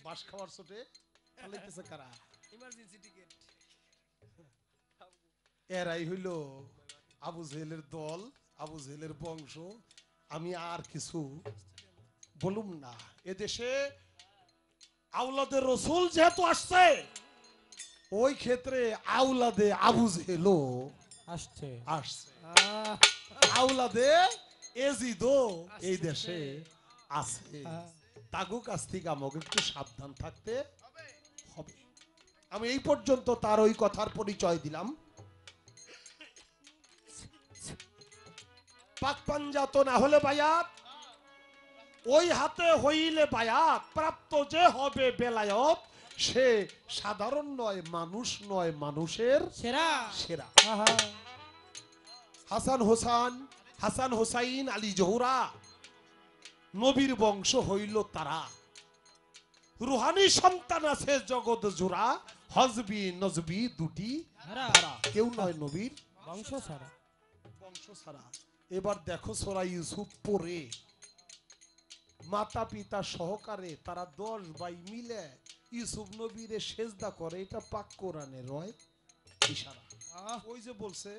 বাস খাওয়ার ছোটে পালাইতেছে কারা? Emergency ticket. এরাই হইল আবু জেহেলের দল, আবু জেহেলের বংশ। আমি আর কিছু বলুম না। এদেশে আওলাদে রসুল যেহেতু আসছে, ওই ক্ষেত্রে আওলাদে আবু জেহেলও আসছে। আওলাদে এজিদও এই দেশে আছে। তাগু কাছ থেকে আমাকে একটু সাবধান থাকতে হবে। আমি এই পর্যন্ত তার ওই কথার পরিচয় দিলাম। পাক পাঞ্জাত না হলে বায়াত, ওই হাতে হইলে বায়াত, প্রাপ্ত যে হবে বেলায়ত, সে সাধারণ নয়, মানুষ নয়, মানুষের সেরা সেরা। হাসান হোসাইন আলী জহুরা নবীর বংশ হইল তারা। রুহানি সন্তান আছে জগৎ জোড়া, হজবি নজবি দুটি ধারা, কেউ নয় নবীর বংশ ছাড়া। বংশ ছাড়া। এবার দেখো সূরা ইউসুফ পড়ে মাতা পিতা সহকারে তারা 10 ভাই মিলে ইউসুফ নবীরে সেজদা করে। এটা পাক কোরআনের রয় ইশারা। ওই যে বলছে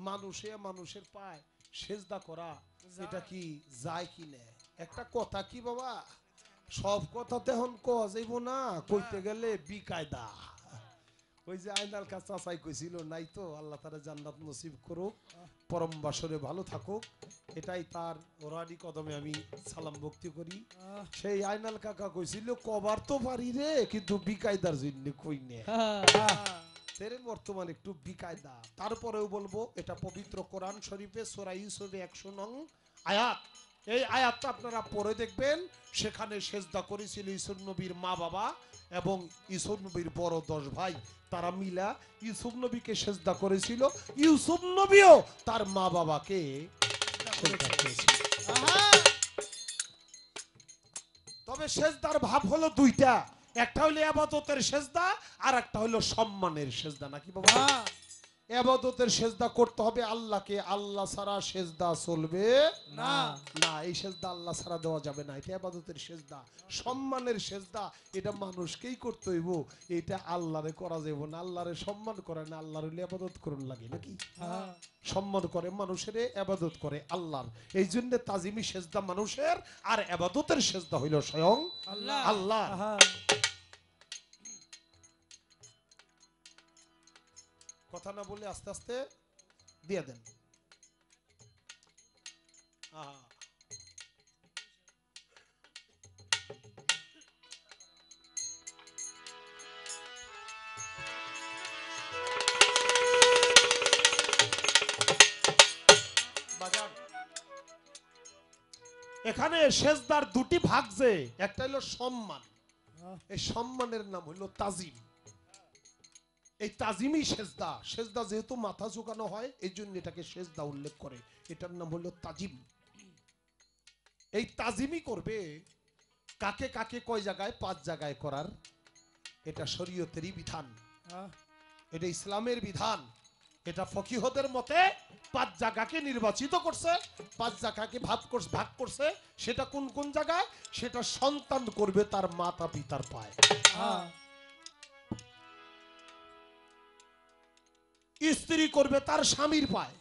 মানুষে মানুষের পায় সেজদা করা, এটা কি যায় কি না? একটা কথা কি বাবা, সব কথা তেহন কওয়া যাইব না, কইতে গেলে বিকায়দা। ওই যে আইনাল চাচাই কইছিল নাই তো, আল্লাহ তারা জান্নাত নসিব করুক, পরম বাসরে ভালো থাকুক, এটাই তার ওরানি কদমে আমি সালাম ভক্তি করি। সেই আইনাল কাকা কইছিল কবার তো পারি রে, কিন্তু বিকায়দার জন্য কই নে। আছে বর্তমান একটু বিকায়দা, তারপরেও বলবো এটা পবিত্র কোরআন শরীফে সূরা ইউসুফে 100 নং আয়াত। এই আয়াতটা আপনারা পড়ে দেখবেন, সেখানে সেজদা করেছিল ইউসুফ নবীর মা বাবা এবং ইউসুফ নবীর বড় 10 ভাই, তারা মিলা ইউসুফ নবীকে সেজদা করেছিল। ইউসুফ নবীও তার মা বাবাকে সেজদা করেছিল। তবে সেজদার ভাব হলো দুইটা, একটা হলো ইবাদতের সেজদা আর একটা হলো সম্মানের সেজদা, নাকি বাবা? ইবাদতের সেজদা করতে হবে আল্লাহকে, আল্লাহ ছাড়া সেজদা চলবে না। না, এই সেজদা আল্লাহ ছাড়া দেওয়া যাবে না, এটা ইবাদতের সেজদা। সম্মানের সেজদা এটা মানুষকেই করতে হইব, এটা আল্লাহরে করা যাবে না। আল্লাহরে সম্মান করে না, আল্লাহর হইলে ইবাদত করুন লাগে নাকি? সম্মান করে মানুষের, ইবাদত করে আল্লাহর। এই জন্য তাজিমি সেজদা মানুষের, আর ইবাদতের সেজদা হইল স্বয়ং আল্লাহ। কথা না বলে আস্তে আস্তে দিয়ে দেন। এখানে সেজদার দুটি ভাগ, যে একটা হলো সম্মান, এই সম্মানের নাম হলো তাজিম। এই তাজিমি সেজদা, সেজদা যেহেতু মাথা ঝুঁকানো হয় এই জন্য এটাকে সেজদা উল্লেখ করে, এটার নাম হলো তাজিম। এই তাজিমি করবে কাকে কাকে কয় জায়গায়? 5 জায়গায় করার, এটা শরীয়তেরই বিধান, এটা ইসলামের বিধান। এটা ফকিহদের মতে 5 জায়গাকে নির্বাচিত করছে, 5 জায়গাকে ভাগ করছে। সেটা কোন কোন জায়গায়? সেটা সন্তান করবে তার মাতা পিতার পায়ে, স্ত্রী করবে তার স্বামীর পায়ে,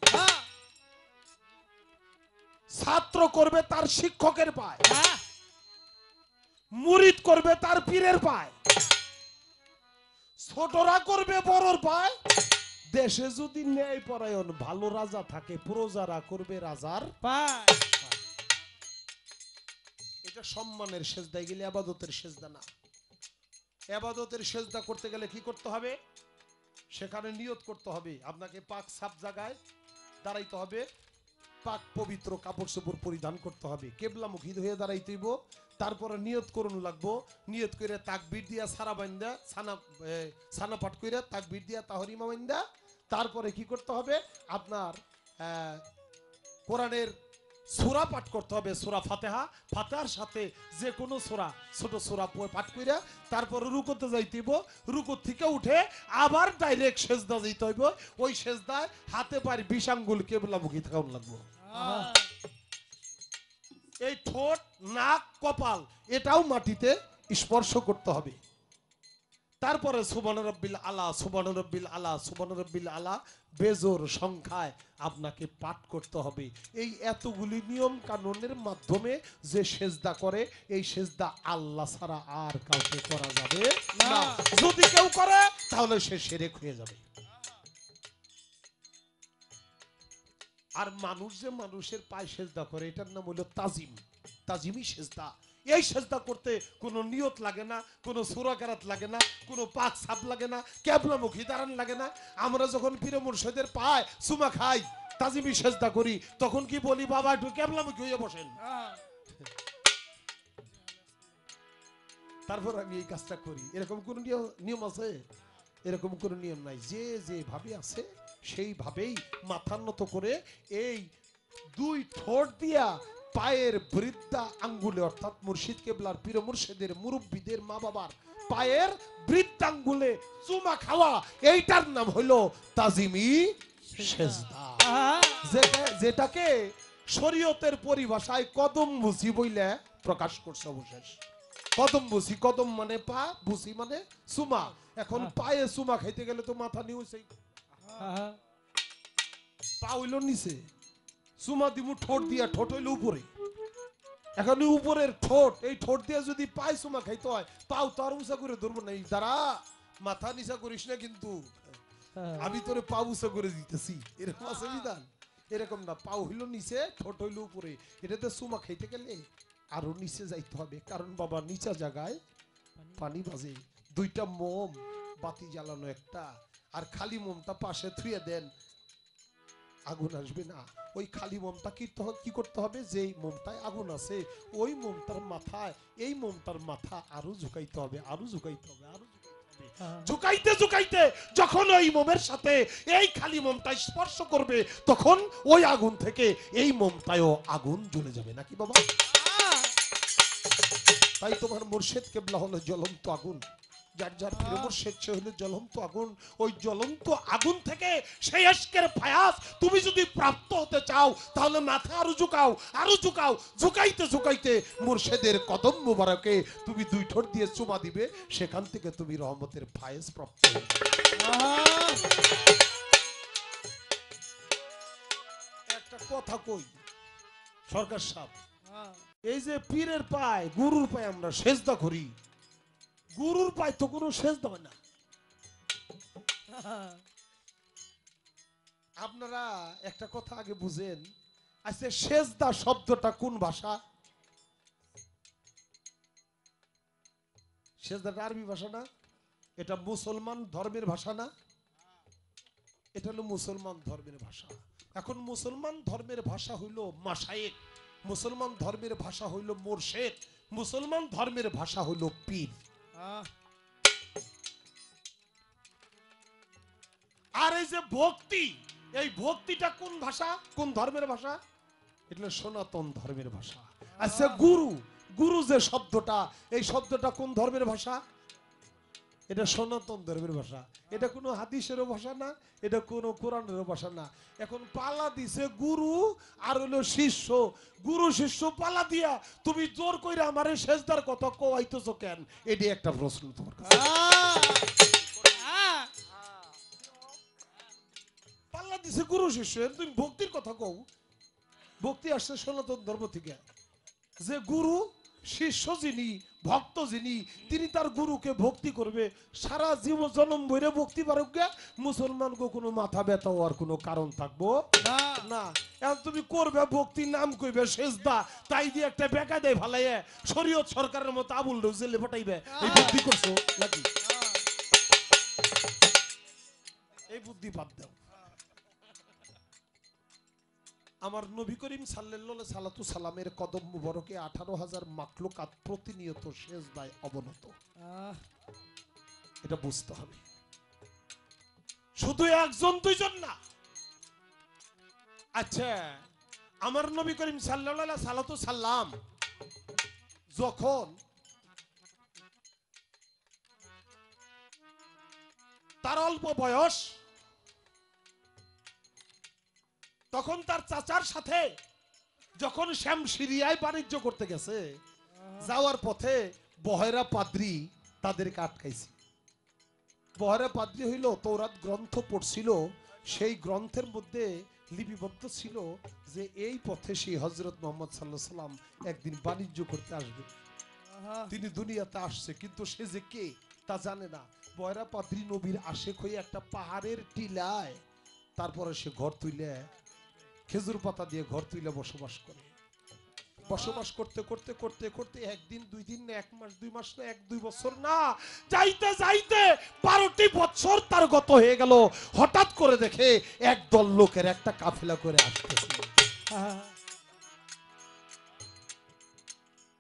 ছাত্র করবে তার শিক্ষকের পায়ে, মুরিদ করবে তার পীরের পায়ে, ছোটরা করবে বড়র পায়। দেশে যদি ন্যায় পরায়ণ ভালো রাজা থাকে, প্রজারা করবে রাজার পায়। এটা সম্মানের সেজদা, গেলে ইবাদতের সেজদা না। ইবাদতের সেজদা করতে গেলে কি করতে হবে? সেখানে নিয়ত করতে হবে, আপনাকে পাক সাফ জায়গায় দাঁড়াইতে হবে, পাক পবিত্র কাপড় চোপড় পরিধান করতে হবে, কেবলামুখী হয়ে দাঁড়াইতে হইব। তারপরে নিয়ত করুন লাগবো, নিয়ত করে তাকবীর দিয়া সারা বান্দা ছানা পাঠ করে তাকবীর দিয়া তাহরিমা বান্দা, তারপরে কি করতে হবে? আপনার কোরআনের সূরা পাঠ করতে হবে, সূরা ফাতিহা, ফাতিহার সাথে যে কোনো সূরা, ছোট সূরা পাঠ কইরা তারপর রুকুতে যাইতে হইব, রুকু থেকে উঠে আবার ডাইরেক্ট সেজদা যাইতে হইব। ওই সেজদায় হাতে পায়ের 20 আঙ্গুল কিবলামুখী থাকুন লাগবে। এই ঠোঁট, নাক, কপাল এটাও মাটিতে স্পর্শ করতে হবে। তারপরে সুবহান রাব্বিল আলা, সুবহান রাব্বিল আলা, সুবহান রাব্বিল আলা বেজোর সংখ্যায় আপনাকে পাঠ করতে হবে। এই এতগুলি নিয়ম কানুনের মাধ্যমে যে সেজদা করে, এই সেজদা আল্লাহ ছাড়া আর কাউকে করা যাবে না। যদি কেউ করে তাহলে সে শিরক হয়ে যাবে। আর মানুষ যে মানুষের পায়ে সেজদা করে, এটার নাম হলো তাজিম, তাজিমি সেজদা। এই সেজদা করতে কোনো নিয়ত লাগে না, কোনো সূরা কেরাত লাগে না, কোনো পাক সাপ লাগে না, কিবলামুখী দাঁড়ান লাগে না। আমরা যখন পীর মুর্শিদের পায় চুমা খাই, তাজিমি সেজদা করি, তখন কি বলি? বাবা একটু কিবলামুখী হয়ে বসেন। তারপর আমি এই কাজটা করি। এরকম কোন নিয়ম আছে? এরকম কোন নিয়ম নাই। যে যেভাবে আছে সেইভাবেই মাথা নত করে এই 2 ঠোঁট দিয়া পায়ের বৃদ্ধা আঙ্গুলে, অর্থাৎ মুর্শিদ কেবলার পীর মুর্শিদের মুরব্বীদের মা বাবার পায়ের বৃদ্ধাঙ্গুলে চুমা খাওয়া, এইটার নাম হলো তাজিমি সেজদা। যেটাকে শরীয়তের পরিভাষায় কদম বুঝি বইলে প্রকাশ করছে অবশেষ। কদম বুঝি, কদম মানে পা, বুঝি মানে চুমা। এখন পায়ে চুমা খাইতে গেলে তো মাথা নিউছে, পা হইল নিচে, চুমা দিমু ঠোঁট দিয়া, ঠোঁট হইল উপরে। এখন উপরের ঠোঁট, এই ঠোঁট দিয়ে যদি পায়ে চুমা খাইতে হয়, পাও তো আর উঁচা করে ধরবো না। দাঁড়া, মাথা নিচা করিস না কিন্তু, আমি তোরে পা উঁচা করে দিতেছি, এরকম আছে বিধান। এরকম না, পাও হইল নিচে, ঠোঁট হইল উপরে। এটাতে চুমা খাইতে গেলে আরো নিচে যাইতে হবে, কারণ বাবা নিচা জায়গায় পানি বাজে। 2টা মোম বাতি জ্বালানো, একটা আর খালি মোমটা পাশে থুয়ে দেন, আগুন আসবে না। ওই খালি মোমটা কি করতে হবে, যেই মোমটায় আগুন আছে ওই মোমটার মাথায় এই মোমটার মাথা আরো ঝুঁকাইতে হবে, আরো ঝুঁকাইতে হবে, আরো ঝুঁকাইতে হবে। ঝুঁকাইতে ঝুঁকাইতে যখন ওই মোমের সাথে এই খালি মোমটা স্পর্শ করবে, তখন ওই আগুন থেকে এই মোমটায়ও আগুন জ্বলে যাবে, নাকি বাবা? তাই তোমার মুর্শিদ কেবলা হলো জ্বলন্ত আগুন, যার যার প্রিয় মুর্শিদ সে হলো জ্বলন্ত আগুন। ওই জ্বলন্ত আগুন থেকে সেই আশকের ফায়াজ তুমি যদি প্রাপ্ত হতে চাও, তাহলে মাথা আরো ঝুঁকাও, আরো ঝুঁকাও। ঝুঁকাইতে ঝুঁকাইতে মুর্শিদের কদম মুবারকে তুমি দুই ঠোঁট দিয়ে চুমা দিবে, সেখান থেকে তুমি রহমতের ফায়েজ প্রাপ্ত হবে। একটা কথা কই সরকার সাহেব, এই যে পীরের পায় গুরুর পায় আমরা সেজদা করি, গুরুর পায় তো কোনো সেজদা হয় না। আপনারা একটা কথা আগে বুঝেন, আচ্ছা সেজদা শব্দটা কোন ভাষা? সেজদাটা আরবি ভাষা না? এটা মুসলমান ধর্মের ভাষা না? এটা হলো মুসলমান ধর্মের ভাষা। এখন মুসলমান ধর্মের ভাষা হইল মাশায়েখ, মুসলমান ধর্মের ভাষা হইল মুর্শিদ, মুসলমান ধর্মের ভাষা হইল পীর। আর এই যে ভক্তি, এই ভক্তিটা কোন ভাষা, কোন ধর্মের ভাষা? এটা সনাতন ধর্মের ভাষা। আচ্ছা গুরু, গুরু যে শব্দটা, এই শব্দটা কোন ধর্মের ভাষা? এটা সনাতন ধর্মের ভাষা। এটা কোনো হাদিসেরও ভাষা না, এটা কোনো কোরআনেরও ভাষা না। এখন পালা দিছে গুরু আর হলো শিষ্য, গুরু শিষ্য পালা দিয়া তুমি জোর কইরা আমারে সেজদার কথা কওয়াইতেছো কেন? এটি একটা প্রশ্ন তোমার কাছে। পাল্লা দিছে গুরু শিষ্য, তুমি ভক্তির কথা কও। ভক্তি আসছে সনাতন ধর্ম থেকে। যে গুরু শিষ্য যিনি, ভক্ত যিনি, তিনি তার গুরুকে ভক্তি করবে, সারা জীবন জন্ম ভরে ভক্তি পারুক। মুসলমানকে কোনো মাথা ব্যথা হওয়ার কোনো কারণ থাকবো না। এখন তুমি করবে ভক্তি, নাম কইবে সেজদা, তাই দিয়ে একটা বেকা দেয় ভালাইয়ে শরীয়ত সরকারের মতো আবুল জেলে পাঠাইবে, এই বুদ্ধি করছো নাকি? এই বুদ্ধি বাদ দাও। আমার নবী করিম সাল্লাল্লাহু সাল্লাতু সালামের কদম মুবারকে 18,000 মাখলুকাত প্রতিনিয়ত সেজদায় অবনত। এটা বুঝতে হবে, শুধু একজন দুইজন না। আচ্ছা আমার নবী করিম সাল্লাল্লাহু সাল্লাতু সাল্লাম যখন তার অল্প বয়স, তখন তার চাচার সাথে যখন শ্যাম সিরিয়ায় বাণিজ্য করতে গেছে, যাওয়ার পথে বহেরা পাদ্রী তাদেরকে আটকাইছে। বহেরা পাদ্রী হইল তৌরাত গ্রন্থ পড়ছিল, সেই গ্রন্থের মধ্যে লিপিবদ্ধ ছিল যে এই পথে সেই হযরত মুহাম্মদ সাল্লাল্লাহু আলাইহি সাল্লাম একদিন বাণিজ্য করতে আসবে। তিনি দুনিয়াতে আসছে, কিন্তু সে যে কে তা জানে না। বহেরা পাদ্রী নবীর আশেক হয়ে একটা পাহাড়ের টিলায় তারপরে সে ঘর তুলে, খেজুর পাতা দিয়ে ঘর তুলে বসবাস করে। বসবাস করতে করতে করতে করতে একদিন দুই দিন না, 1 মাস 2 মাস না, 1-2 বছর না, যাইতে যাইতে 12টি বছর তার গত হয়ে গেল। হঠাৎ করে দেখে একদল লোকের একটা কাফেলা করে আসতেছে।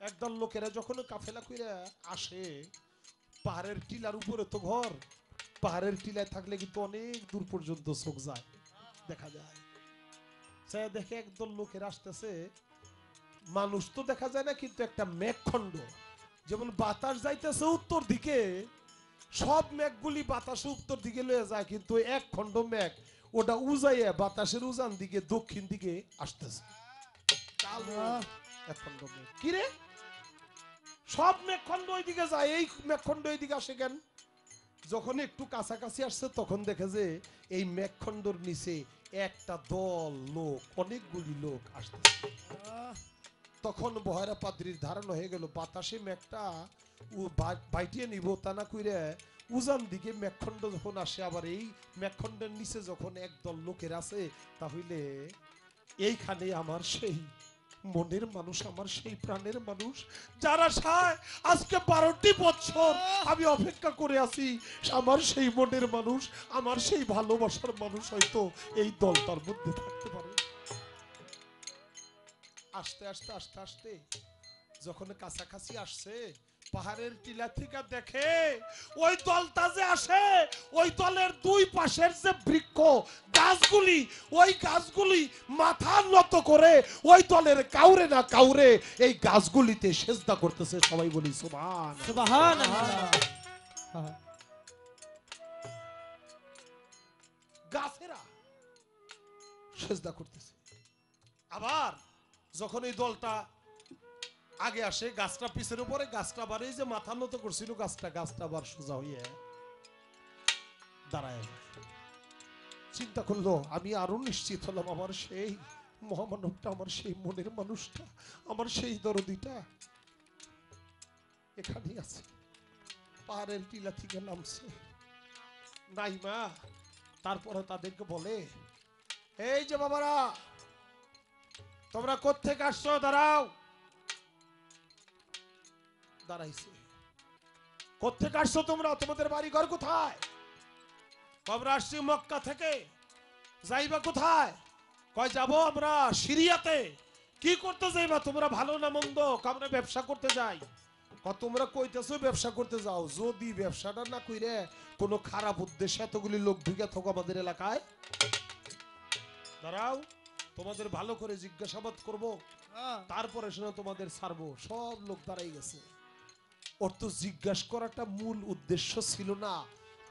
একদল লোকেরা যখন কাফেলা করে আসে, পাহাড়ের টিলার উপরে তো ঘর, পাহাড়ের টিলায় থাকলে কিন্তু অনেক দূর পর্যন্ত চোখ যায়, দেখা যায়। সে দেখে একদল লোকের আসতেছে, মানুষ তো দেখা যায় না, কিন্তু একটা মেঘখণ্ড, যেমন বাতাস যাইতেছে উত্তর দিকে, সব মেঘগুলি বাতাসে উত্তর দিকে লয়ে যায়, কিন্তু এক খণ্ড মেঘ ওটা উজাইয়া বাতাসের উজান দিকে দক্ষিণ দিকে আসতেছে। এক খণ্ড মেঘ, কিরে সব মেঘখণ্ড ওইদিকে যায়, এই মেঘখণ্ড এইদিকে আসে কেন? যখন একটু কাছাকাছি আসছে তখন দেখে যে এই মেঘখণ্ডর নিচে একটা দল লোক, অনেকগুলি লোক আসতেছে। তখন বহেরা পাদ্রীর ধারণা হয়ে গেল বাতাসে মেঘটা বাইটিয়ে নিব, তা না কইরে উজান দিকে মেঘখণ্ড যখন আসে, আবার এই মেঘখণ্ডের নিচে যখন একদল লোকের আছে, তাহলে এইখানে আমার সেই মনের মানুষ, আমার সেই প্রাণের মানুষ, যারা সায় আজকে 12টি বছর আমি অপেক্ষা করে আছি, আমার সেই মনের মানুষ, আমার সেই ভালোবাসার মানুষ হয়তো এই দলটার মধ্যে থাকতে পারে। আস্তে আস্তে আস্তে আস্তে যখন কাছাকাছি আসছে, পাহাড়ের টিলা থেকে দেখে ওই দলটা যে আসে, ওই দলের দুই পাশের যে বৃক্ষ গাছগুলি, ওই গাছগুলি মাথা নত করে ওই দলের কাউরে না কাউরে এই গাছগুলিতে সেজদা করতেছে। সবাই বলি সুবহান। সুবহানাল্লাহ। গাছেরা সেজদা করতেছে। আবার যখন এই দলটা আগে আসে, গাছটা পিছের উপরে, গাছটা আবার এই যে মাথা নত করছিল, গাছটা আবার সোজা হইয়া দাঁড়ায় যায়। চিন্তা করলো, আমি আরো নিশ্চিত হলাম আমার সেই মহামানবটা, আমার সেই মনের মানুষটা, আমার সেই দরদিটা এখানেই আছে। পাহাড়ের টিলা থেকে নামছে নাইমা, তারপরে তাদেরকে বলে, এই যে বাবারা, তোমরা কোত্থেকে আসছো? দাঁড়াও। দাঁড়াইছে। কোত্থেকে আসছো তোমরা? তোমাদের বাড়ি ঘর কোথায়? আমরা আসছি মক্কা থেকে। যাইবা কোথায়? কয় যাবো আমরা সিরিয়াতে। কি করতে যাইবা তোমরা? ভালো না মন্দ? আমরা ব্যবসা করতে যাই। তোমরা কইতেছো ব্যবসা করতে যাও, যদি ব্যবসাটা না কইরে কোনো খারাপ উদ্দেশ্যে এতগুলি লোক ঢুকে থাকো আমাদের এলাকায়? দাঁড়াও, তোমাদের ভালো করে জিজ্ঞাসাবাদ করব, তারপরে শোনা তোমাদের ছাড়বো। সব লোক দাঁড়াই গেছে। ওর তো জিজ্ঞাসা করাটা মূল উদ্দেশ্য ছিল না।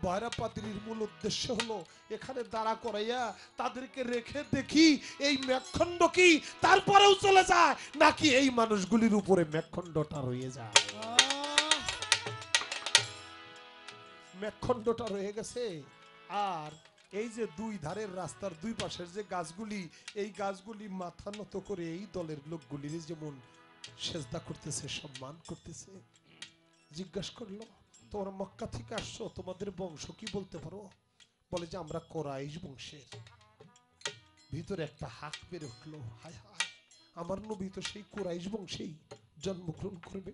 বয়রা পাত্রীর মূল উদ্দেশ্য হলো এখানে দাঁড়া করাইয়া তাদেরকে রেখে দেখি এই মেঘখণ্ড কি তারপরেও চলে যায়, নাকি এই মানুষগুলির উপরে মেঘখণ্ডটা রয়ে যায়। মেঘখণ্ডটা রয়ে গেছে। আর এই যে দুই ধারের রাস্তার দুই পাশের যে গাছগুলি, এই গাছগুলি মাথা নত করে এই দলের লোকগুলির যেমন সেজদা করতেছে, সম্মান করতেছে। জিজ্ঞাসা করলো, তোমরা মক্কা থেকে আসছো, তোমাদের বংশ কি বলতে পারো? বলে যে আমরা কোরাইশ বংশের। ভিতরে একটা হাত বের উঠলো, হায় হায়, আমার নবী তো সেই কোরাইশ বংশেই জন্মগ্রহণ করবে।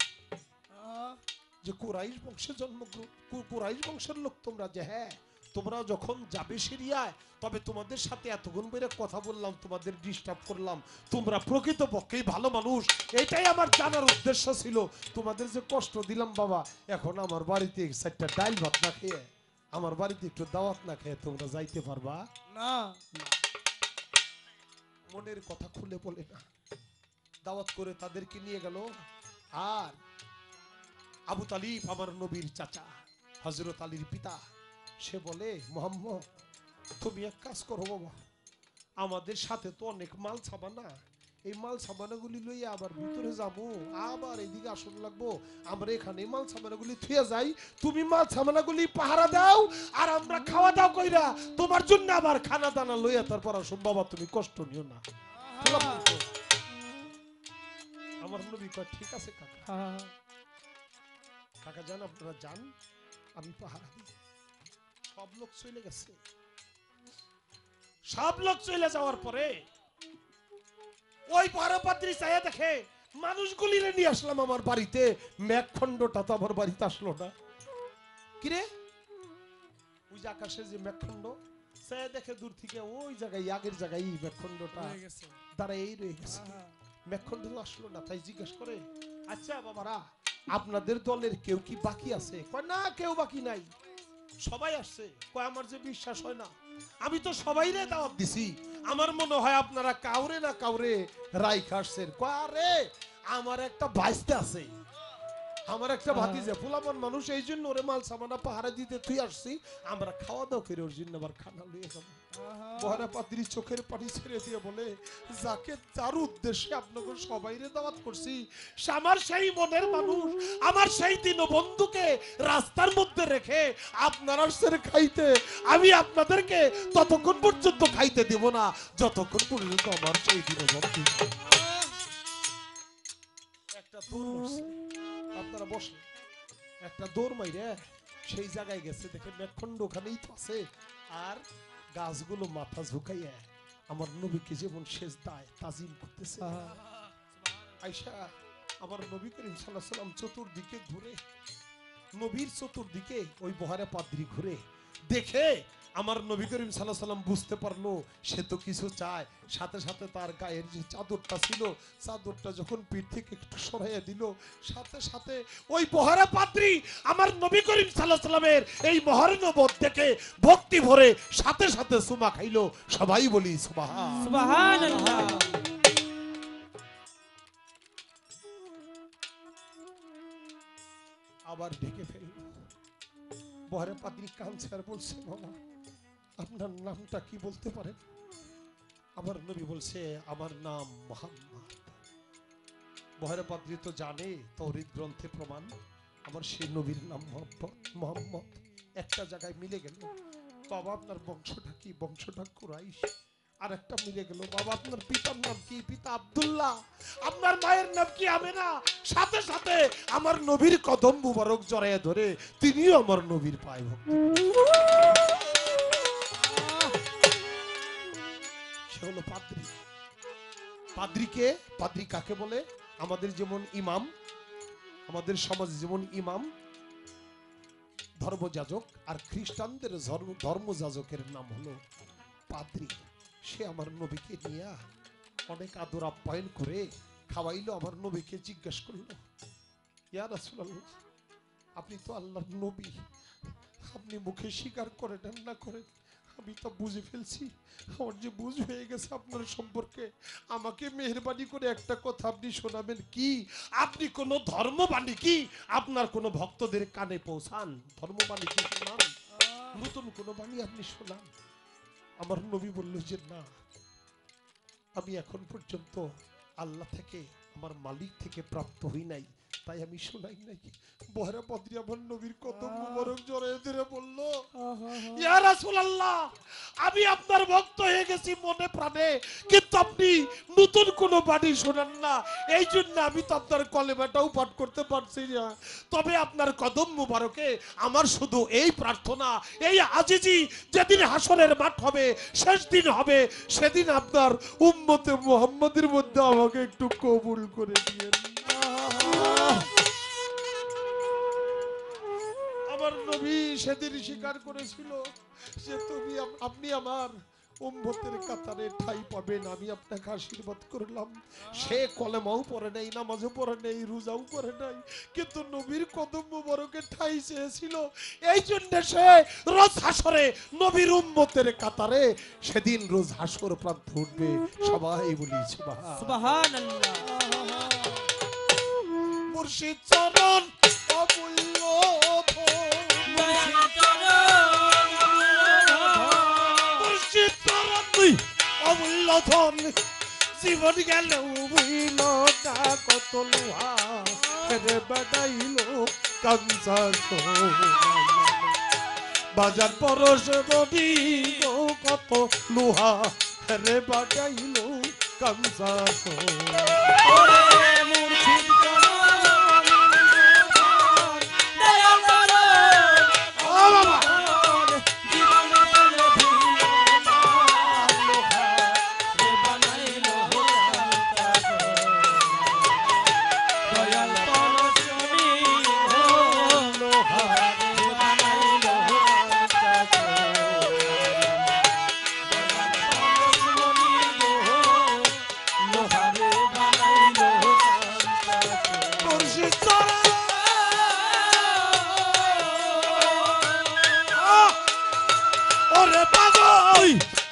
যে কোরাইশ বংশে জন্মগ্রহণ, কোরাইশ বংশের লোক তোমরা, যে হ্যাঁ তোমরা যখন যাবে সিরিয়ায়, তবে তোমাদের সাথে এতক্ষণ বেড়ে কথা বললাম, তোমাদের ডিস্টার্ব করলাম, তোমরা প্রকৃত পক্ষেই ভালো মানুষ, এটাই আমার জানার উদ্দেশ্য ছিল। তোমাদের যে কষ্ট দিলাম বাবা, এখন আমার বাড়িতে 4টা ডাল ভাত না খেয়ে, আমার বাড়িতে একটু দাওয়াত না খেয়ে তোমরা যাইতে পারবা না? মনের কথা খুলে বলে না। দাওয়াত করে তাদেরকে নিয়ে গেল। আর আবু তালিব আমার নবীর চাচা, হযরত আলীর পিতা, সে বলে, মোহাম্মদ তুমি এক কাজ করো বাবা, আমাদের সাথে তো অনেক মাল সামানা, এই মাল সামানাগুলি লইয়া আবার ভিতরে যাবো, আবার এদিকে আসন লাগবো, আমরা এখানে মাল সামানাগুলি থুয়ে যাই, তুমি মাল সামানাগুলি পাহারা দাও, আর আমরা খাওয়া দাও কইরা তোমার জন্য আবার খানা দানা লইয়া তারপর আসুন। বাবা তুমি কষ্ট নিও না। আমার নবী কয়, ঠিক আছে কাকা, কাকা যান, আপনারা যান, আমি পাহারা দিই। সব লোক চলে গেছে। সব লোক চলে যাওয়ার পরে ওই পাহারাপাত্রী চাইয়া দেখে মানুষগুলি নিয়ে আসলাম আমার বাড়িতে, মেঘখণ্ডটা তো আমার বাড়িতে আসলো না। কিরে, ওই যে আকাশে যে মেঘখণ্ড, চাইয়া দেখে দূর থেকে ওই জায়গায়, আগের জায়গায় মেঘখণ্ডটা দাঁড়াই রয়ে গেছে। মেঘখণ্ড আসলো না, তাই জিজ্ঞেস করে, আচ্ছা বাবারা, আপনাদের দলের কেউ কি বাকি আছে? কয় না, কেউ বাকি নাই, সবাই আসছে। কয় আমার যে বিশ্বাস হয় না, আমি তো সবাইরে দাওয়াত দিছি, আমার মনে হয় আপনারা কাউরে না কাউরে রাইখা আসছেন। কয় আরে আমার একটা ভাইস্তে আছে, আমার একটা ভাতিজা, ফুলামান মানুষ, এই জন্য ওরে মাল সামানা পাহারা দিতে তুই আসছি, আমরা খাওয়া দাওয়া করে ওর জন্য আবার খানা লইয়ে যাবো। বহরা পাত্রী চোখের পানি ছেড়ে দিয়ে বলে, যাকে যার উদ্দেশ্যে আপনাকে সবাইরে দাওয়াত করছি, সে আমার সেই মনের মানুষ, আমার সেই দিন বন্ধুকে রাস্তার মধ্যে রেখে আপনারা সেরে খাইতে, আমি আপনাদেরকে ততক্ষণ পর্যন্ত খাইতে দেব না যতক্ষণ পর্যন্ত আমার সেই দিন বন্ধু। একটা দৌড় মারছে, আপনারা বসে, একটা দৌড় মাইরে সেই জায়গায় গেছে, দেখে মেঘখণ্ড ওখানেই তো আছে, আর গাছগুলো মাথা ঝুঁকাইয়া আমার নবীকে যেমন সেজদায় তাজিম করতেছে। আয়সা আমার নবী করিম সাল্লাল্লাহু আলাইহি সাল্লাম চতুর্দিকে ঘুরে, নবীর চতুর্দিকে ওই বহারে পাদ্রী ঘুরে দেখে আমার নবী করিম সাল্লাল্লাহু আলাইহি সাল্লাম বুঝতে পারলো সে তো কিছু চায়। সাথে সাথে তার গায়ের যে চাদরটা ছিল, চাদরটা যখন পিঠ থেকে একটু সরাইয়া দিল, সাথে সাথে ওই বহারে পাদ্রী আমার নবী করিম সাল্লাল্লাহু আলাইহি সাল্লামের এই মহরনবত দেখে ভক্তি ভরে সাথে সাথে সুমা খাইলো। সবাই বলি সুবহান। সুবহানাল্লাহ। আবার ঢেকে ফেলল। বহারে পাদ্রী কাঁদছে আর বলছে, বাবা আপনার নামটা কি বলতে পারেন? আমার নবী বলছে, আমার নাম মুহাম্মদ। বহারে পাদ্রী তো জানে তৌরিত গ্রন্থে প্রমাণ আমার সেই নবীর নাম মুহাম্মদ। একটা জায়গায় মিলে গেল, বাবা আপনার বংশটা কি? বংশটা কুরাইশ। আর একটা মিলে গেল, বাবা আপনার পিতার নাম কি? পিতা আব্দুল্লাহ। আপনার মায়ের নাম কি? আমেনা। সাথে সাথে আমার নবীর কদম মুবারক জড়ায় ধরে তিনিও আমার নবীর পায়ে ভক্তি। সে হলো পাদ্রী। পাদ্রীকে, পাদ্রী কাকে বলে? আমাদের যেমন ইমাম, আমাদের সমাজ যেমন ইমাম ধর্মযাজক, আর খ্রিস্টানদের ধর্মযাজকের নাম হলো পাদ্রী। সে আমার নবীকে নিয়ে অনেক আদর আপ্যায়ন করে খাওয়াইলো। আমার নবীকে জিজ্ঞাসা করলো, ইয়া রাসূলুল্লাহ, আপনি তো আল্লাহর নবী, আপনি মুখে স্বীকার করেন আর না করেন আমি তো বুঝে ফেলছি, আমার যে বুঝ হয়ে গেছে আপনার সম্পর্কে। আমাকে মেহেরবানি করে একটা কথা আপনি শোনাবেন কি? আপনি কোন ধর্মবাণী কি আপনার কোন ভক্তদের কানে পৌঁছান? ধর্মবাণী কি শোনান? নতুন কোন বাণী আপনি শোনান? আমার নবী বলল যে না, আমি এখন পর্যন্ত আল্লাহ থেকে, আমার মালিক থেকে প্রাপ্ত হই নাই, তাই আমি শোনাই নাই। বহরা পাদ্রী আমার নবীর কদম মুবারক জড়ায় ধরে বলল, ইয়া রাসূলুল্লাহ, আমি আপনার ভক্ত হয়ে গেছি মনে প্রাণে, কিন্তু আপনি নতুন কোন বাণী শোনান না, এই জন্য আমি তো আপনার কলেমাটাও পাঠ করতে পারছি না। তবে আপনার কদম মুবারকে আমার শুধু এই প্রার্থনা, এই আজিজি, যেদিন হাসরের মাঠ হবে, শেষ দিন হবে, সেদিন আপনার উম্মতে মুহাম্মাদের মধ্যে আমাকে একটু কবুল করে দিয়েন। আমার নবী সেদিন স্বীকার করেছিল যে আপনি আমার উম্মতের কাতারে ঠাই পাবেন, আমি আপনাকে আশীর্বাদ করলাম। সে কলেমাও পড়ে নাই, নামাজও পড়ে নাই, রোজাও করে নাই, কিন্তু নবীর কদম মুবারকে ঠাই চেয়েছিল। এই জন্য সে রোজ হাসরে নবীর উম্মতের কাতারে সেদিন রোজ হাসর প্রান্ত উঠবে। সবাই বলি সুবহানাল্লাহ। মুর্শিদ চরণ অমূল্য অমূল্য ধন, জীবন গেল বুইল না কত লোহা ফেরে বাড়াইল কাঞ্চা। বাজার পরশ বডি কত লোহা ফেরে বাড়াইল কাঞ্চা।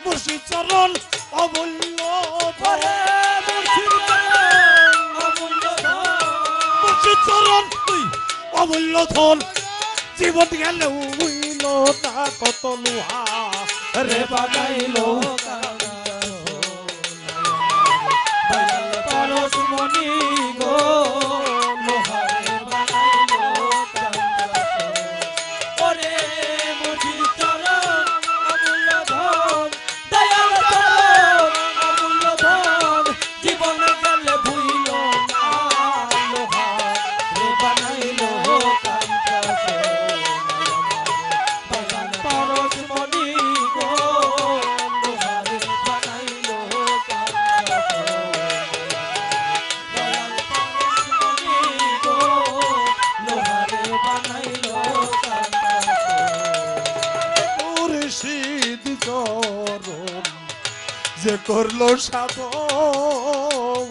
মুর্শিদ চরণ অমূল্য ধরে, মুর্শিদ চরণ অমূল্য ধন, জীবন গেল বুইল না কত লোহা রে বানাইল পরশমণি গো। করলো সাধন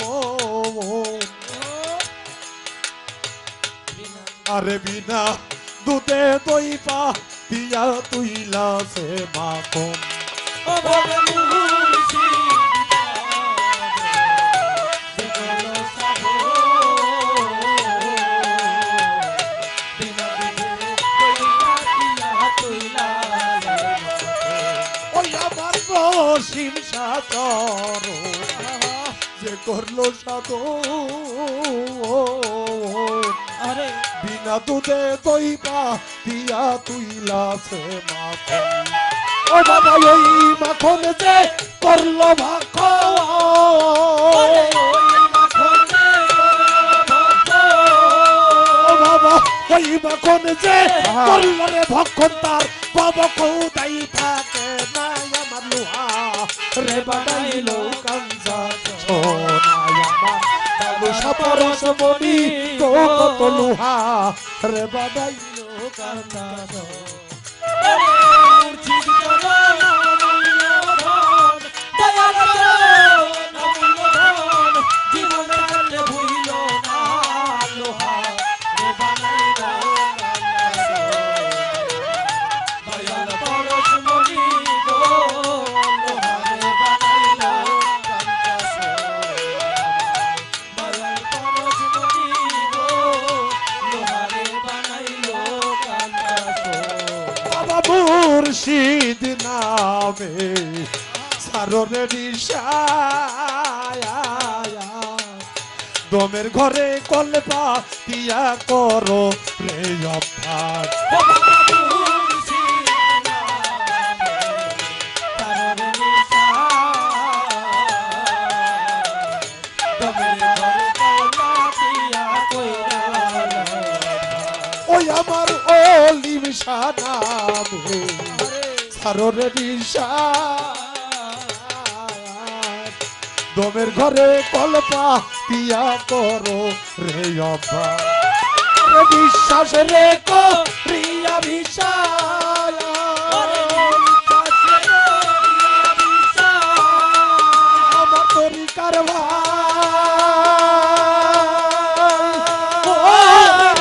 আরে বিনা দুধে দই পা দিয়া তুইলা সে মাখন ও ভবে মুর্শিদ যে করলো সাধন বিনা দুধে কইলা তুইলা ওই আমার বসিম সাচর যে করলো সাধন আরে বিনা দুধে দই পা দিয়া তুইলা সে মাখন ও বাবা ওই মাখন যে করলো মাখন ও বাবা ওই মাখন যে করলো রে ভক্ষণ তার বাবা কোদাই থাকে না আমার লোহা রে বানাইলো কাঞ্জা সোনাই আমার কালু সাপরস মনি কত লোহা রে বানাইলো কাঞ্জা মুর্শিদ চরণ অমূল্য ধন দয়াল চরণ অমূল্য ধন জীবন কালে ভুইল না লোহা রে বানাইলো দয়াল পরশমণি গো লোহা রে বানাইলো দয়াল পরশমণি গো লোহা রে বানাইলো বাবা মুর্শিদ নামে সাররে দমের ঘরে কলপা দিয়া করো রে অভ্যাস ওই আমার অলিম নামে সাররে দমের ঘরে কলপা দিয়া করো রে অভ্যাস বিশ্বাস রে কো প্রিয়া বিশ্বাস আমার তরিকার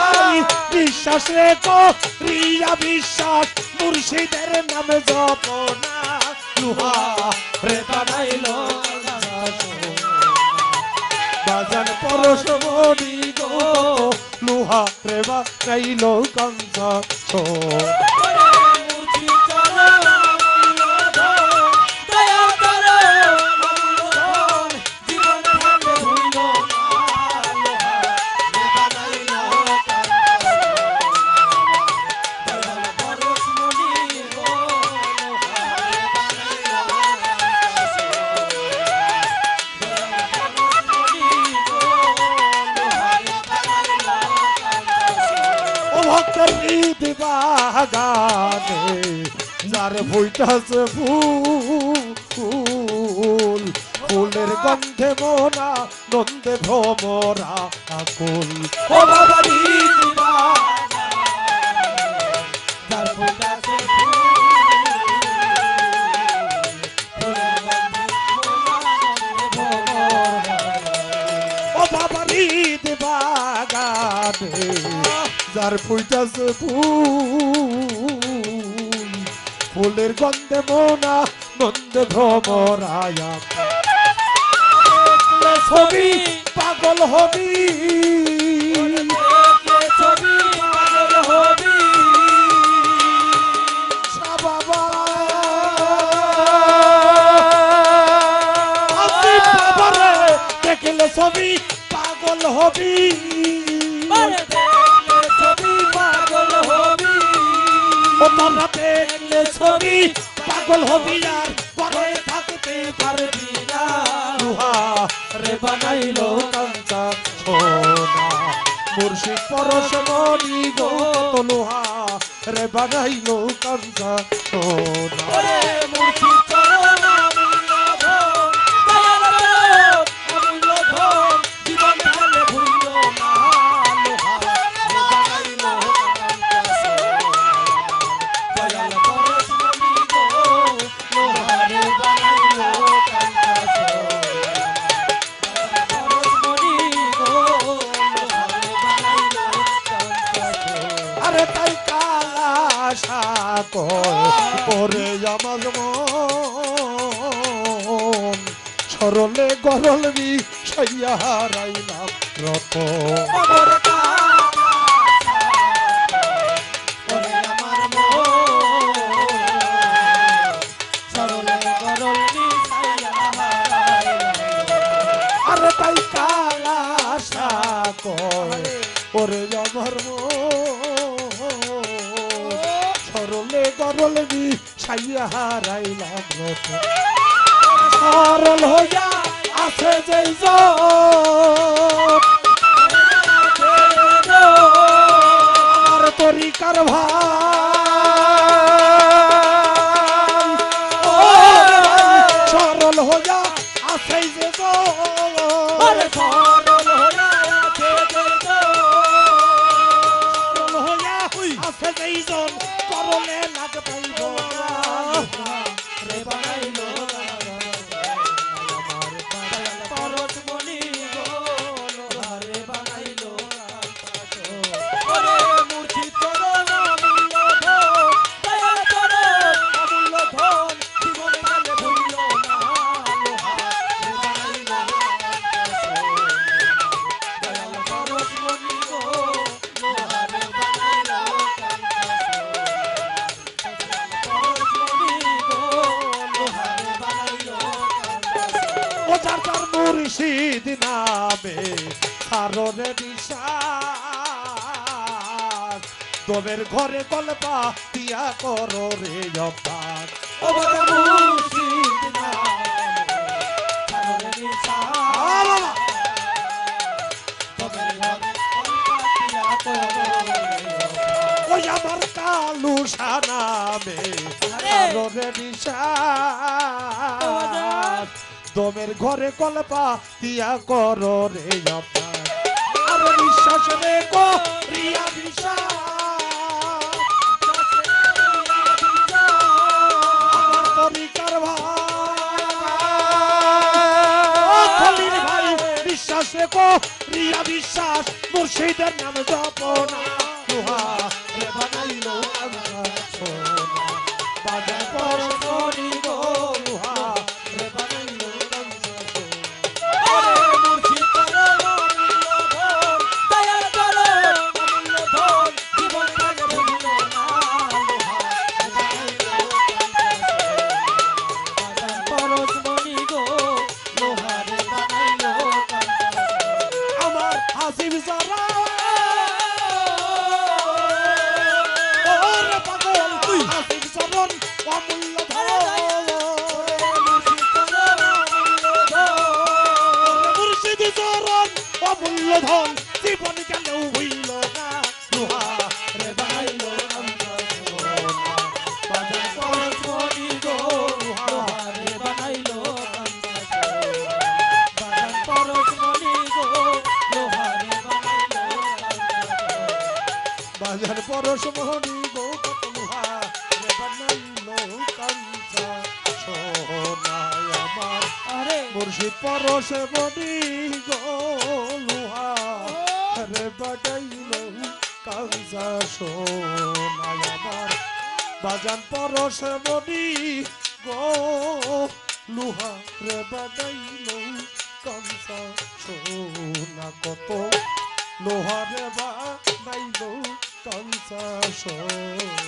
ভাই বিশ্বাস রে কো প্রিয়া বিশ্বাস মুর্শিদের নামে জপ না লুহা রে বানাইলো বাজান পরশ মনি গো লুহা রে বানাইলো কাঞ্চা বাগানে যার বইটাছে ফুল ফুলের গন্ধে মোনা নন্দে ভ্রমরা আকুল ও বাবা ও বাবা রিদ বাগানে যার ফুইটাছে ফুল ফুলের গন্ধে মোনা নন্দে ভ্রমরায়া ছবি পাগল হবি বাবা দেখলে ছবি পাগল হবি তোমরা দেখলে ছবি পাগল হবি আর পরে থাকতে পারবি না লুহা রে বানাইলো কাঞ্চা সোনা মুর্শিদ পরশ মনি গো লুহা রে বানাইলো কাঞ্চা সোনা মুর্শিদ চরণ অমূল্য ধন দয়াল অমূল্য ধন জীবন কালে ভুইল না লোহা রে বানাইলো দয়াল পরশমণি গো লোহা রে বানাইলো কাঞ্চা সরলে গরল বিষয়া হারাইলাম রতন। ওরে ওরে আমার মন সরলে গরল মিশাইয়া হারাইলাম। আরে তাই কালা আশা কয় ওরে আমার মন সরলে গরল বিষয়া হারাইলাম রতন। সরল হইয়া আছে যেই আমার তরিকার ভাই সরল হইয়া আছে যে ওরে সরল হইয়া আছে সরল হইয়া আছে যেই জন করলে লাগ পাইব রে বানাইলো পরশ মনি গো লোহারে বানাইলো। ওরে মূর্ছিত চরণ অমূল্য ধন দয়াল চরণ অমূল্য ধন জীবনে গেলে ভুলিল না লোহারে বানাইলো দয়াল পরশ মনি গো লোহারে বানাইলো পরশ মনি গো লোহারে বানাইলো ও যার যার মুর্শিদ নামে সারনে বিশ্বাস তোদের ঘরে কল্পা দিয়া করো রে অভ্যাস। ও বাবা মুর্শিদ নামে সারনে বিশ্বাস তবে ঘরে কলকাতিয়া করো ওই আমার কালুসা নামে আরে! সারনে বিশ্বাস তোদের ঘরে কল্পা দিয়া করো রে অভ্যাস। আর বিশ্বাস রে করিয়া বিশ্বাস আমার তরিকার ভাই খলিল ভাই বিশ্বাস রেখো রিয়া বিশ্বাস মুর্শিদের নাম জপনা তুহা রে বানাইলো আমরা সোনা বাজার পর মনি গো তুহা রে বানাইলো আমরা সোনা। ওরে মুর্শিদ চরণ অমূল্য ধন দয়াল চরণ অমূল্য ধন জীবন কাজে ভুলিল না লোহারে বানাইলো বাজার পরশ মনি গো লোহারে বানাইলো আমার হাসিব সারা ওরে পাগল হাসিব চরণ অমূল্য ধন মুর্শিদ চরণ অমূল্য ধন জীবন গেলেও হইল না লোহা রে বানাইল আমরা সোনা বাজার পরশ মনি গো লোহা লোহারে বানাইলো বাজার পরশ মনি গো লোহারে বানাইলো বাজার পরশ মনি গো কত লোহা রে বানাইল কাঞ্চা সোনা আমার আরে মুর্শিদ পরশ মনি গো লোহা রে বানাইল কাঞ্চা সোনা আমার বাজান পরশ মনি গো লোহা রে বানাইল কাঞ্চা সোনা কত লোহা রে বানাইল কাঞ্চা সোনা।